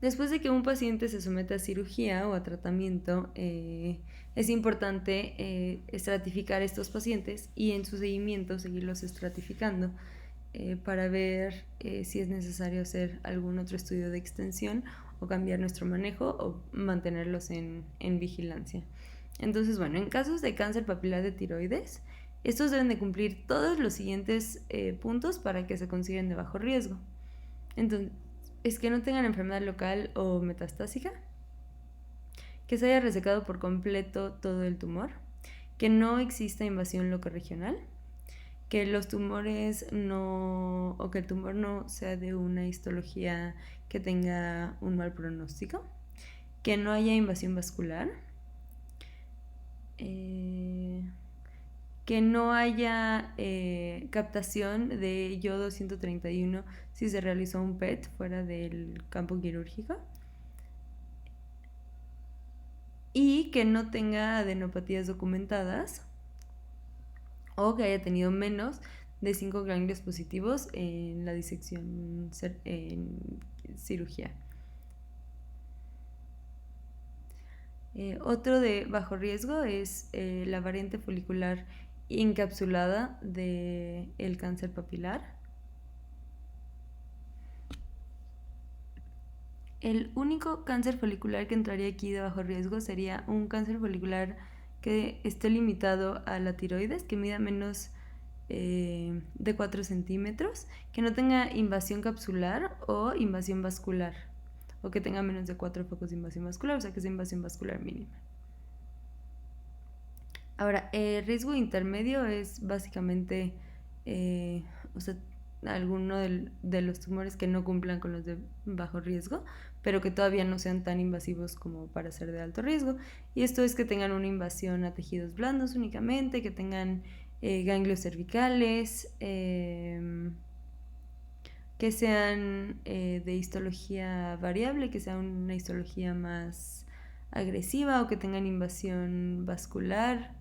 después de que un paciente se somete a cirugía o a tratamiento, es importante estratificar estos pacientes y en su seguimiento seguirlos estratificando para ver si es necesario hacer algún otro estudio de extensión o cambiar nuestro manejo o mantenerlos en vigilancia. Entonces, bueno, en casos de cáncer papilar de tiroides, estos deben de cumplir todos los siguientes puntos para que se consideren de bajo riesgo. Entonces, es que no tengan enfermedad local o metastásica, que se haya resecado por completo todo el tumor, que no exista invasión locorregional, que los tumores no, o que el tumor no sea de una histología que tenga un mal pronóstico, que no haya invasión vascular, que no haya captación de yodo 131 si se realizó un PET fuera del campo quirúrgico, y que no tenga adenopatías documentadas o que haya tenido menos de 5 ganglios positivos en la disección en cirugía. Otro de bajo riesgo es la variante folicular encapsulada del cáncer papilar. El único cáncer folicular que entraría aquí de bajo riesgo sería un cáncer folicular que esté limitado a la tiroides, que mida menos de 4 centímetros, que no tenga invasión capsular o invasión vascular, o que tenga menos de 4 focos de invasión vascular, o sea que sea invasión vascular mínima. Ahora, el riesgo intermedio es básicamente alguno de los tumores que no cumplan con los de bajo riesgo, pero que todavía no sean tan invasivos como para ser de alto riesgo. Y esto es que tengan una invasión a tejidos blandos únicamente, que tengan ganglios cervicales, que sean de histología variable, que sea una histología más agresiva, o que tengan invasión vascular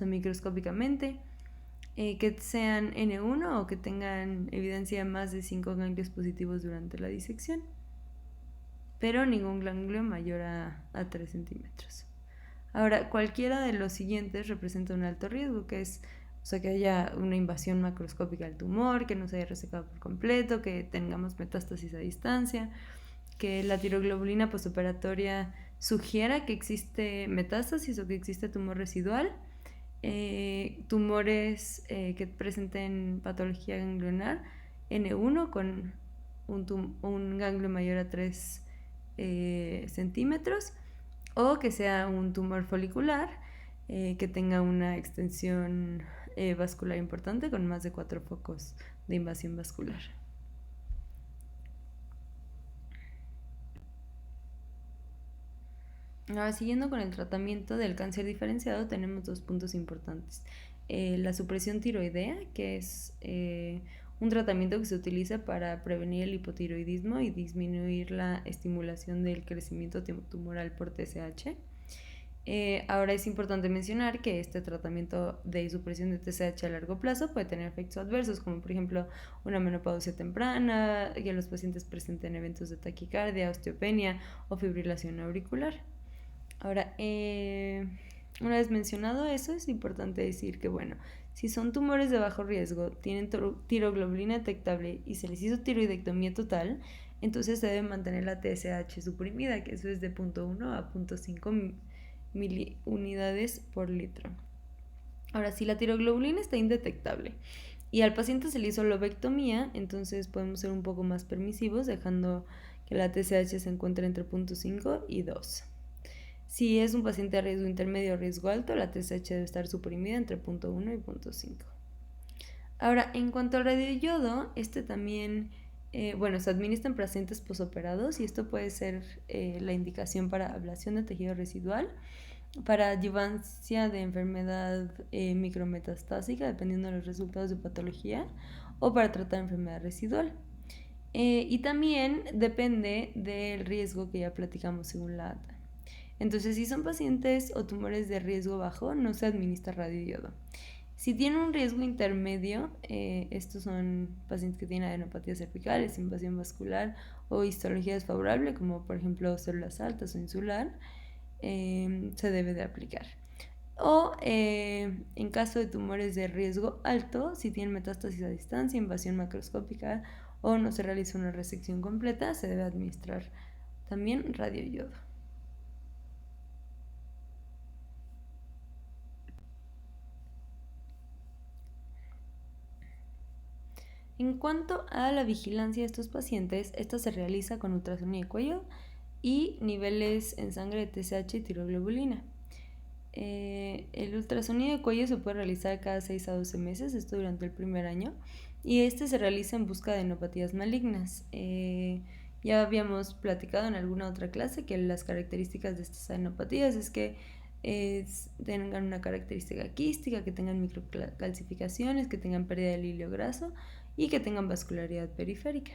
microscópicamente, que sean N1 o que tengan evidencia de más de 5 ganglios positivos durante la disección, pero ningún ganglio mayor a 3 centímetros. Ahora, cualquiera de los siguientes representa un alto riesgo, que es que haya una invasión macroscópica del tumor, que no se haya resecado por completo, que tengamos metástasis a distancia, que la tiroglobulina postoperatoria sugiera que existe metástasis o que existe tumor residual, tumores que presenten patología ganglionar, N1 con un ganglio mayor a 3 centímetros, o que sea un tumor folicular que tenga una extensión vascular importante con más de 4 focos de invasión vascular. Ahora, siguiendo con el tratamiento del cáncer diferenciado, tenemos 2 puntos importantes. La supresión tiroidea, que es un tratamiento que se utiliza para prevenir el hipotiroidismo y disminuir la estimulación del crecimiento tumoral por TSH. Ahora es importante mencionar que este tratamiento de supresión de TSH a largo plazo puede tener efectos adversos, como por ejemplo una menopausia temprana, que los pacientes presenten eventos de taquicardia, osteopenia o fibrilación auricular. Ahora, una vez mencionado eso, es importante decir que, bueno, si son tumores de bajo riesgo, tienen tiroglobulina detectable y se les hizo tiroidectomía total, entonces se debe mantener la TSH suprimida, que eso es de 0.1 a 0.5 miliunidades por litro. Ahora, si la tiroglobulina está indetectable y al paciente se le hizo lobectomía, entonces podemos ser un poco más permisivos, dejando que la TSH se encuentre entre 0.5 y 2. Si es un paciente a riesgo intermedio o riesgo alto, la TSH debe estar suprimida entre 0.1 y 0.5. Ahora, en cuanto al radioyodo, este también, se administra en pacientes posoperados y esto puede ser la indicación para ablación de tejido residual, para adyuvancia de enfermedad micrometastásica, dependiendo de los resultados de patología, o para tratar enfermedad residual. Y también depende del riesgo que ya platicamos según la ATA. Entonces, si son pacientes o tumores de riesgo bajo, no se administra radioyodo. Si tienen un riesgo intermedio, estos son pacientes que tienen adenopatías cervicales, invasión vascular o histología desfavorable, como por ejemplo células altas o insular, se debe de aplicar. O en caso de tumores de riesgo alto, si tienen metástasis a distancia, invasión macroscópica o no se realiza una resección completa, se debe administrar también radioyodo. En cuanto a la vigilancia de estos pacientes, esta se realiza con ultrasonido de cuello y niveles en sangre de TSH y tiroglobulina. El ultrasonido de cuello se puede realizar cada 6 a 12 meses, esto durante el primer año, y este se realiza en busca de adenopatías malignas. Ya habíamos platicado en alguna otra clase que las características de estas adenopatías es que tengan una característica quística, que tengan microcalcificaciones, que tengan pérdida del hilo graso y que tengan vascularidad periférica.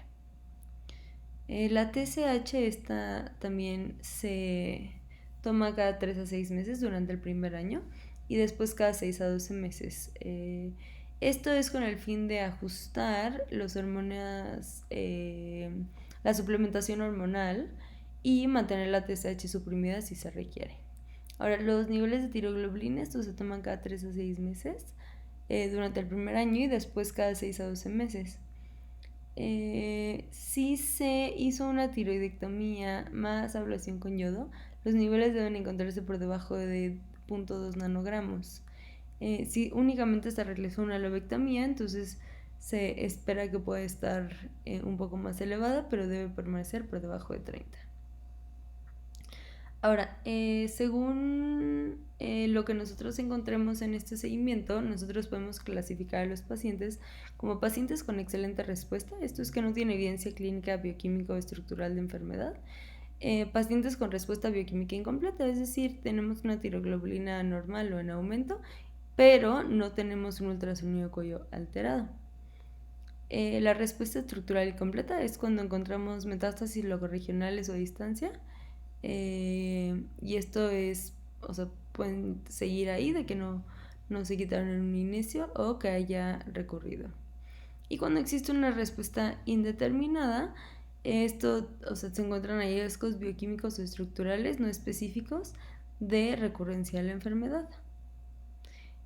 La TSH esta también se toma cada 3 a 6 meses durante el primer año y después cada 6 a 12 meses. Esto es con el fin de ajustar los hormonas, la suplementación hormonal y mantener la TSH suprimida si se requiere. Ahora, los niveles de tiroglobulina, estos se toman cada 3 a 6 meses durante el primer año y después cada 6 a 12 meses. Si se hizo una tiroidectomía más ablación con yodo, los niveles deben encontrarse por debajo de 0.2 nanogramos. Si únicamente se realizó una lobectomía, entonces se espera que pueda estar un poco más elevada, pero debe permanecer por debajo de 30. Ahora, según lo que nosotros encontremos en este seguimiento, nosotros podemos clasificar a los pacientes como pacientes con excelente respuesta, esto es que no tiene evidencia clínica, bioquímica o estructural de enfermedad, pacientes con respuesta bioquímica incompleta, es decir, tenemos una tiroglobulina normal o en aumento, pero no tenemos un ultrasonido de cuello alterado. La respuesta estructural y completa es cuando encontramos metástasis locorregionales o a distancia. Y esto es, pueden seguir ahí de que no se quitaron en un inicio o que haya recurrido. Y cuando existe una respuesta indeterminada, esto, se encuentran hallazgos bioquímicos o estructurales no específicos de recurrencia de la enfermedad.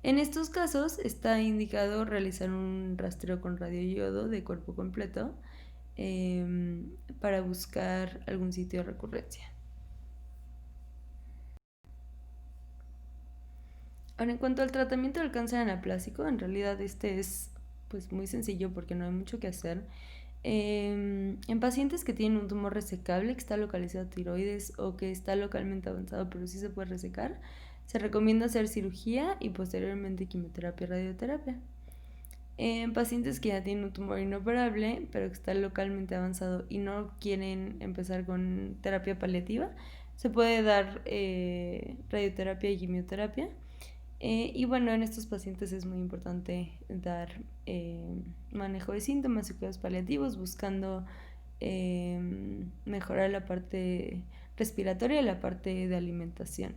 En estos casos está indicado realizar un rastreo con radioyodo de cuerpo completo para buscar algún sitio de recurrencia. Ahora, en cuanto al tratamiento del cáncer anaplásico, en realidad este es pues muy sencillo porque no hay mucho que hacer. En pacientes que tienen un tumor resecable que está localizado en tiroides o que está localmente avanzado pero sí se puede resecar, se recomienda hacer cirugía y posteriormente quimioterapia y radioterapia. En pacientes que ya tienen un tumor inoperable pero que está localmente avanzado y no quieren empezar con terapia paliativa, se puede dar radioterapia y quimioterapia. Y bueno, en estos pacientes es muy importante dar manejo de síntomas y cuidados paliativos buscando mejorar la parte respiratoria y la parte de alimentación.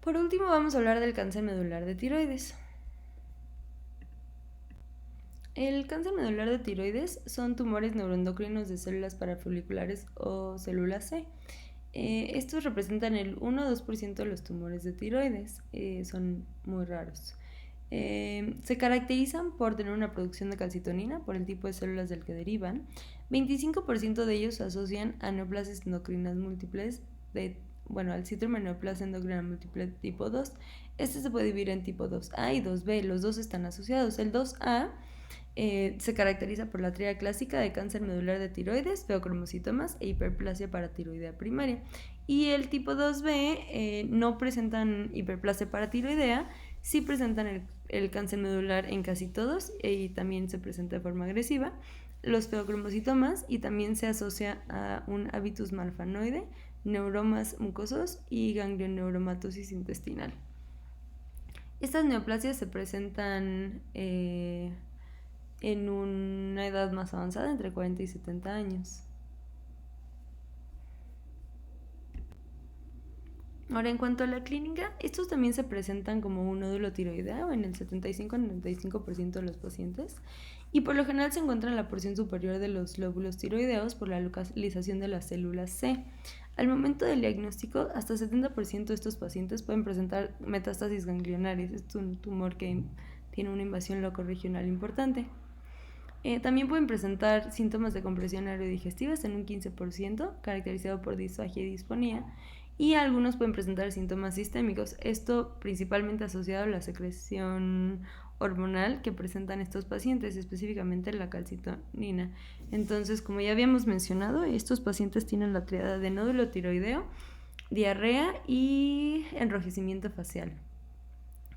Por último, vamos a hablar del cáncer medular de tiroides. El cáncer medular de tiroides son tumores neuroendocrinos de células parafoliculares o células C. Estos representan el 1 o 2% de los tumores de tiroides, son muy raros. Se caracterizan por tener una producción de calcitonina por el tipo de células del que derivan. 25% de ellos se asocian a neoplasias endocrinas múltiples al síndrome de neoplasia endocrina múltiple tipo 2. Este se puede dividir en tipo 2A y 2B. Los dos están asociados. El 2A se caracteriza por la tríada clásica de cáncer medular de tiroides, feocromocitomas e hiperplasia paratiroidea primaria. Y el tipo 2B no presentan hiperplasia paratiroidea, sí presentan el cáncer medular en casi todos y también se presenta de forma agresiva, los feocromocitomas, y también se asocia a un habitus malfanoide, neuromas mucosos y ganglioneuromatosis intestinal. Estas neoplasias se presentan en una edad más avanzada, entre 40 y 70 años. Ahora, en cuanto a la clínica, estos también se presentan como un nódulo tiroideo en el 75-95% de los pacientes, y por lo general se encuentra en la porción superior de los lóbulos tiroideos por la localización de las células C. Al momento del diagnóstico, hasta 70% de estos pacientes pueden presentar metástasis ganglionares. Es un tumor que tiene una invasión locorregional importante. También pueden presentar síntomas de compresión aerodigestivas en un 15%, caracterizado por disfagia y disfonía, y algunos pueden presentar síntomas sistémicos, esto principalmente asociado a la secreción hormonal que presentan estos pacientes, específicamente la calcitonina. Entonces, como ya habíamos mencionado, estos pacientes tienen la tríada de nódulo tiroideo, diarrea y enrojecimiento facial.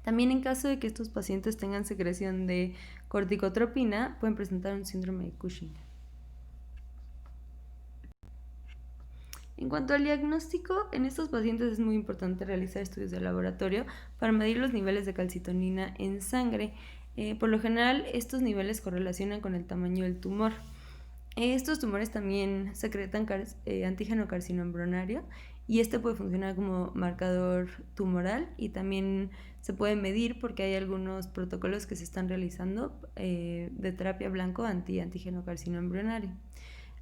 También, en caso de que estos pacientes tengan secreción de corticotropina, pueden presentar un síndrome de Cushing. En cuanto al diagnóstico, en estos pacientes es muy importante realizar estudios de laboratorio para medir los niveles de calcitonina en sangre. Por lo general, estos niveles correlacionan con el tamaño del tumor. Estos tumores también secretan antígeno carcinoembrionario, y este puede funcionar como marcador tumoral, y también se puede medir porque hay algunos protocolos que se están realizando de terapia blanco antígeno carcinoembrionario.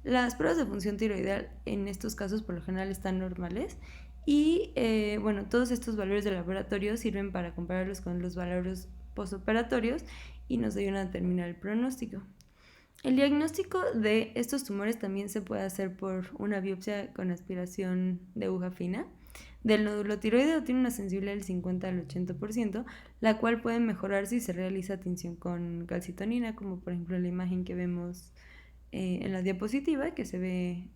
Las pruebas de función tiroidal en estos casos por lo general están normales, y todos estos valores de laboratorio sirven para compararlos con los valores postoperatorios y nos ayudan a determinar el pronóstico. El diagnóstico de estos tumores también se puede hacer por una biopsia con aspiración de aguja fina del nódulo tiroideo. Tiene una sensibilidad del 50 al 80%, la cual puede mejorar si se realiza tinción con calcitonina, como por ejemplo la imagen que vemos en la diapositiva, que se ve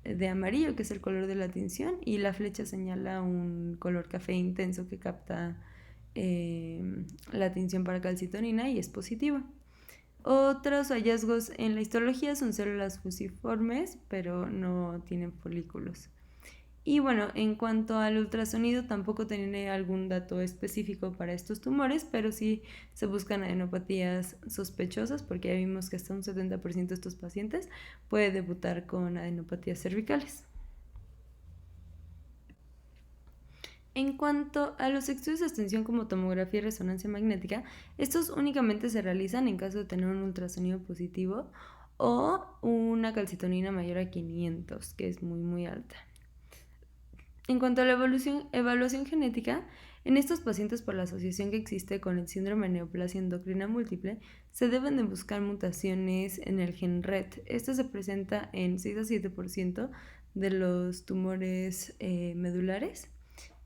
de amarillo, que es el color de la tinción, y la flecha señala un color café intenso que capta la tinción para calcitonina y es positiva. Otros hallazgos en la histología son células fusiformes, pero no tienen folículos. Y bueno, en cuanto al ultrasonido, tampoco tiene algún dato específico para estos tumores, pero sí se buscan adenopatías sospechosas, porque ya vimos que hasta un 70% de estos pacientes puede debutar con adenopatías cervicales. En cuanto a los estudios de extensión como tomografía y resonancia magnética, estos únicamente se realizan en caso de tener un ultrasonido positivo o una calcitonina mayor a 500, que es muy alta. En cuanto a la evaluación genética, en estos pacientes, por la asociación que existe con el síndrome de neoplasia endocrina múltiple, se deben de buscar mutaciones en el gen RET. Esto se presenta en 6 a 7% de los tumores medulares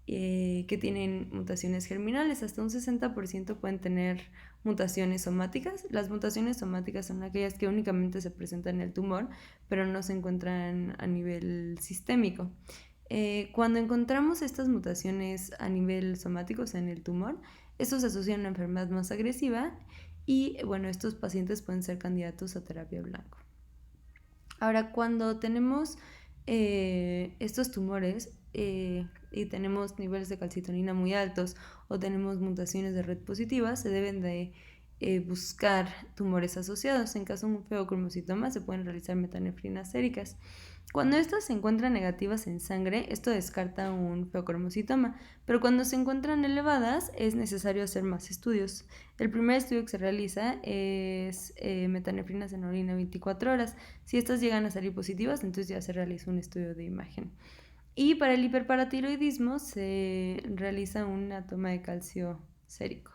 que tienen mutaciones germinales. Hasta un 60% pueden tener mutaciones somáticas. Las mutaciones somáticas son aquellas que únicamente se presentan en el tumor, pero no se encuentran a nivel sistémico. Cuando encontramos estas mutaciones a nivel somático, o sea, en el tumor, estos se asocian a una enfermedad más agresiva, y estos pacientes pueden ser candidatos a terapia blanco. Ahora, cuando tenemos estos tumores y tenemos niveles de calcitonina muy altos o tenemos mutaciones de RET positivas, se deben de buscar tumores asociados. En caso de un feocromocitoma se pueden realizar metanefrinas séricas. Cuando estas se encuentran negativas en sangre, esto descarta un feocromocitoma, pero cuando se encuentran elevadas es necesario hacer más estudios. El primer estudio que se realiza es metanefrinas en orina 24 horas. Si estas llegan a salir positivas, entonces ya se realiza un estudio de imagen. Y para el hiperparatiroidismo se realiza una toma de calcio sérico.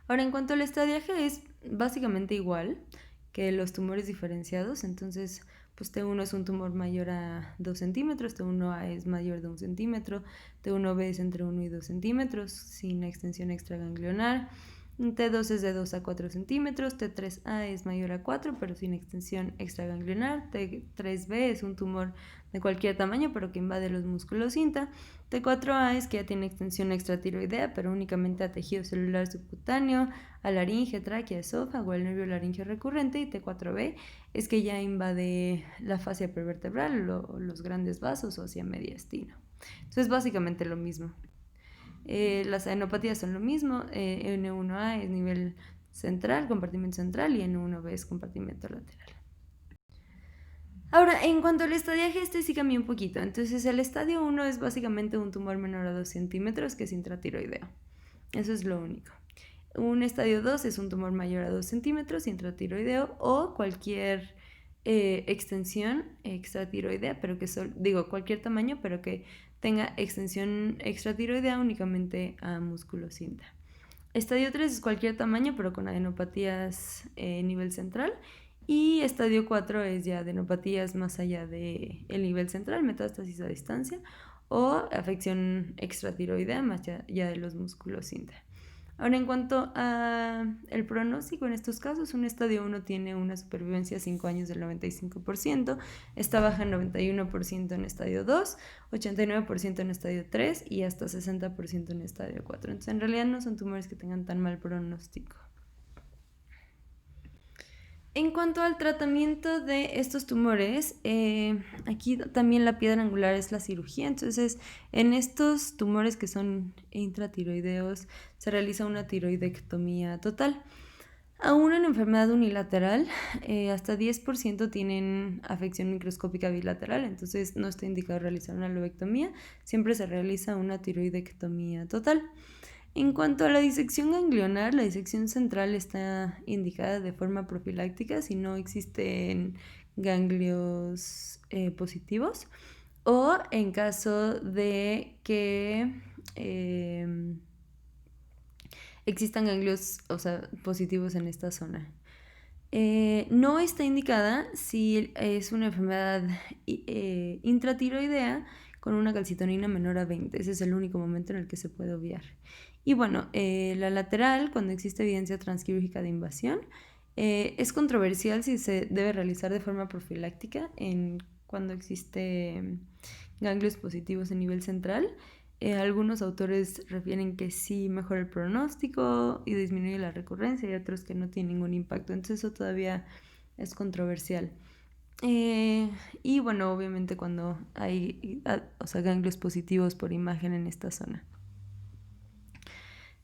Ahora, en cuanto al estadiaje, es básicamente igual que los tumores diferenciados. Entonces, pues T1 es un tumor mayor a 2 centímetros, T1A es mayor de 1 centímetro, T1B es entre 1 y 2 centímetros, sin extensión extraganglionar. T2 es de 2 a 4 centímetros, T3A es mayor a 4 pero sin extensión extraganglionar, T3B es un tumor de cualquier tamaño pero que invade los músculos cinta, T4A es que ya tiene extensión extratiroidea pero únicamente a tejido celular subcutáneo, a laringe, tráquea, esófago, el nervio laringeo recurrente, y T4B es que ya invade la fascia prevertebral, los grandes vasos o hacia mediastino. Entonces básicamente lo mismo. Las adenopatías son lo mismo, N1A es nivel central, compartimento central, y N1B es compartimento lateral. Ahora, en cuanto al estadiaje, este sí cambia un poquito. Entonces, el estadio 1 es básicamente un tumor menor a 2 centímetros que es intratiroideo. Eso es lo único. Un estadio 2 es un tumor mayor a 2 centímetros, intratiroideo, o cualquier extensión extratiroidea, pero que cualquier tamaño, pero que tenga extensión extratiroidea únicamente a músculo cinta. Estadio 3 es cualquier tamaño, pero con adenopatías nivel central. Y estadio 4 es ya adenopatías más allá del nivel central, metástasis a distancia, o afección extratiroidea más allá de los músculos cinta. Ahora, en cuanto al pronóstico en estos casos, un estadio 1 tiene una supervivencia a 5 años del 95%, está baja en 91% en estadio 2, 89% en estadio 3 y hasta 60% en estadio 4. Entonces, en realidad no son tumores que tengan tan mal pronóstico. En cuanto al tratamiento de estos tumores, aquí también la piedra angular es la cirugía. Entonces, en estos tumores que son intratiroideos, se realiza una tiroidectomía total. Aún en enfermedad unilateral, hasta 10% tienen afección microscópica bilateral, entonces no está indicado realizar una lobectomía, siempre se realiza una tiroidectomía total. En cuanto a la disección ganglionar, la disección central está indicada de forma profiláctica si no existen ganglios positivos, o en caso de que existan ganglios, positivos en esta zona. No está indicada si es una enfermedad intratiroidea con una calcitonina menor a 20. Ese es el único momento en el que se puede obviar. Y bueno, la lateral, cuando existe evidencia transquirúrgica de invasión, es controversial si se debe realizar de forma profiláctica cuando existe ganglios positivos en nivel central. Algunos autores refieren que sí mejora el pronóstico y disminuye la recurrencia, y otros que no tiene ningún impacto. Entonces eso todavía es controversial. Y bueno, obviamente cuando hay ganglios positivos por imagen en esta zona.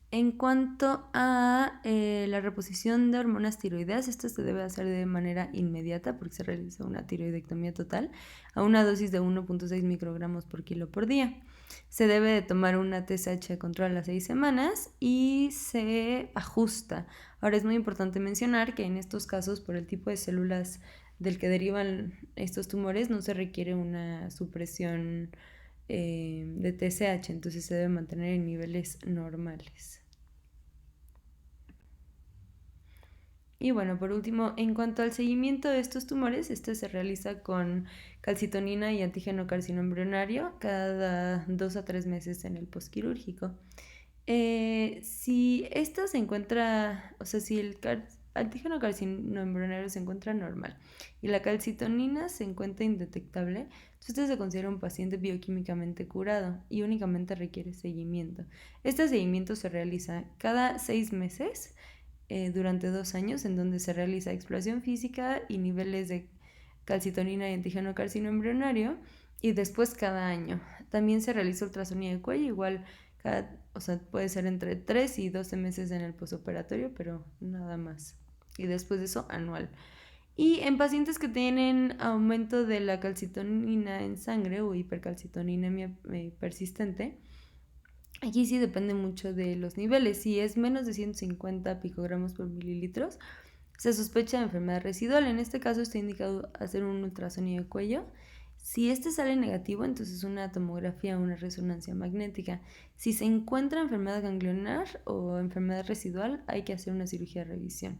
En cuanto a la reposición de hormonas tiroideas, esto se debe hacer de manera inmediata porque se realiza una tiroidectomía total a una dosis de 1.6 microgramos por kilo por día. Se debe de tomar una TSH de control a las 6 semanas y se ajusta. Ahora, es muy importante mencionar que en estos casos, por el tipo de células del que derivan estos tumores, no se requiere una supresión de TSH, entonces se debe mantener en niveles normales. Y bueno, por último, en cuanto al seguimiento de estos tumores, este se realiza con calcitonina y antígeno carcino embrionario cada 2 a 3 meses en el postquirúrgico. Si esto se encuentra, si el antígeno carcino embrionario se encuentra normal y la calcitonina se encuentra indetectable, entonces se considera un paciente bioquímicamente curado y únicamente requiere seguimiento. Este seguimiento se realiza cada 6 meses durante 2 años, en donde se realiza exploración física y niveles de calcitonina y antígeno carcino embrionario, y después cada año. También se realiza ultrasonía de cuello, igual o sea, puede ser entre 3 y 12 meses en el posoperatorio, pero nada más. Y después de eso, anual. Y en pacientes que tienen aumento de la calcitonina en sangre o hipercalcitoninemia persistente, aquí sí depende mucho de los niveles. Si es menos de 150 picogramos por mililitros, se sospecha de enfermedad residual. En este caso está indicado hacer un ultrasonido de cuello. Si este sale negativo, entonces una tomografía o una resonancia magnética. Si se encuentra enfermedad ganglionar o enfermedad residual, hay que hacer una cirugía de revisión.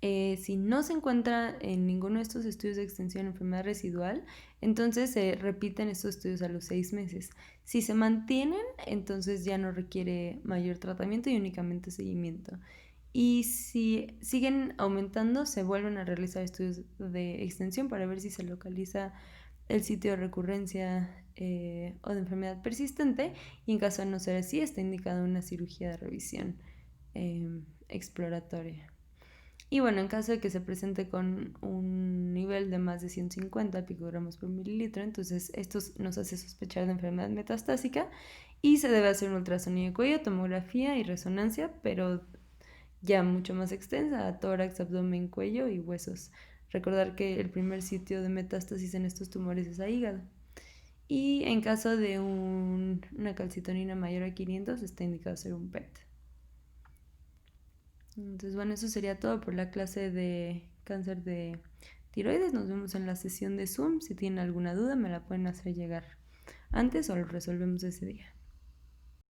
Si no se encuentra en ninguno de estos estudios de extensión enfermedad residual, entonces se repiten estos estudios a los 6 meses. Si se mantienen, entonces ya no requiere mayor tratamiento y únicamente seguimiento. Y si siguen aumentando, se vuelven a realizar estudios de extensión para ver si se localiza el sitio de recurrencia o de enfermedad persistente, y en caso de no ser así, está indicada una cirugía de revisión exploratoria. Y bueno, en caso de que se presente con un nivel de más de 150 picogramos por mililitro, entonces esto nos hace sospechar de enfermedad metastásica y se debe hacer un ultrasonido de cuello, tomografía y resonancia, pero ya mucho más extensa, tórax, abdomen, cuello y huesos. Recordar que el primer sitio de metástasis en estos tumores es a hígado. Y en caso de una calcitonina mayor a 500, está indicado hacer un PET. Entonces, bueno, eso sería todo por la clase de cáncer de tiroides. Nos vemos en la sesión de Zoom. Si tienen alguna duda, me la pueden hacer llegar antes o lo resolvemos ese día.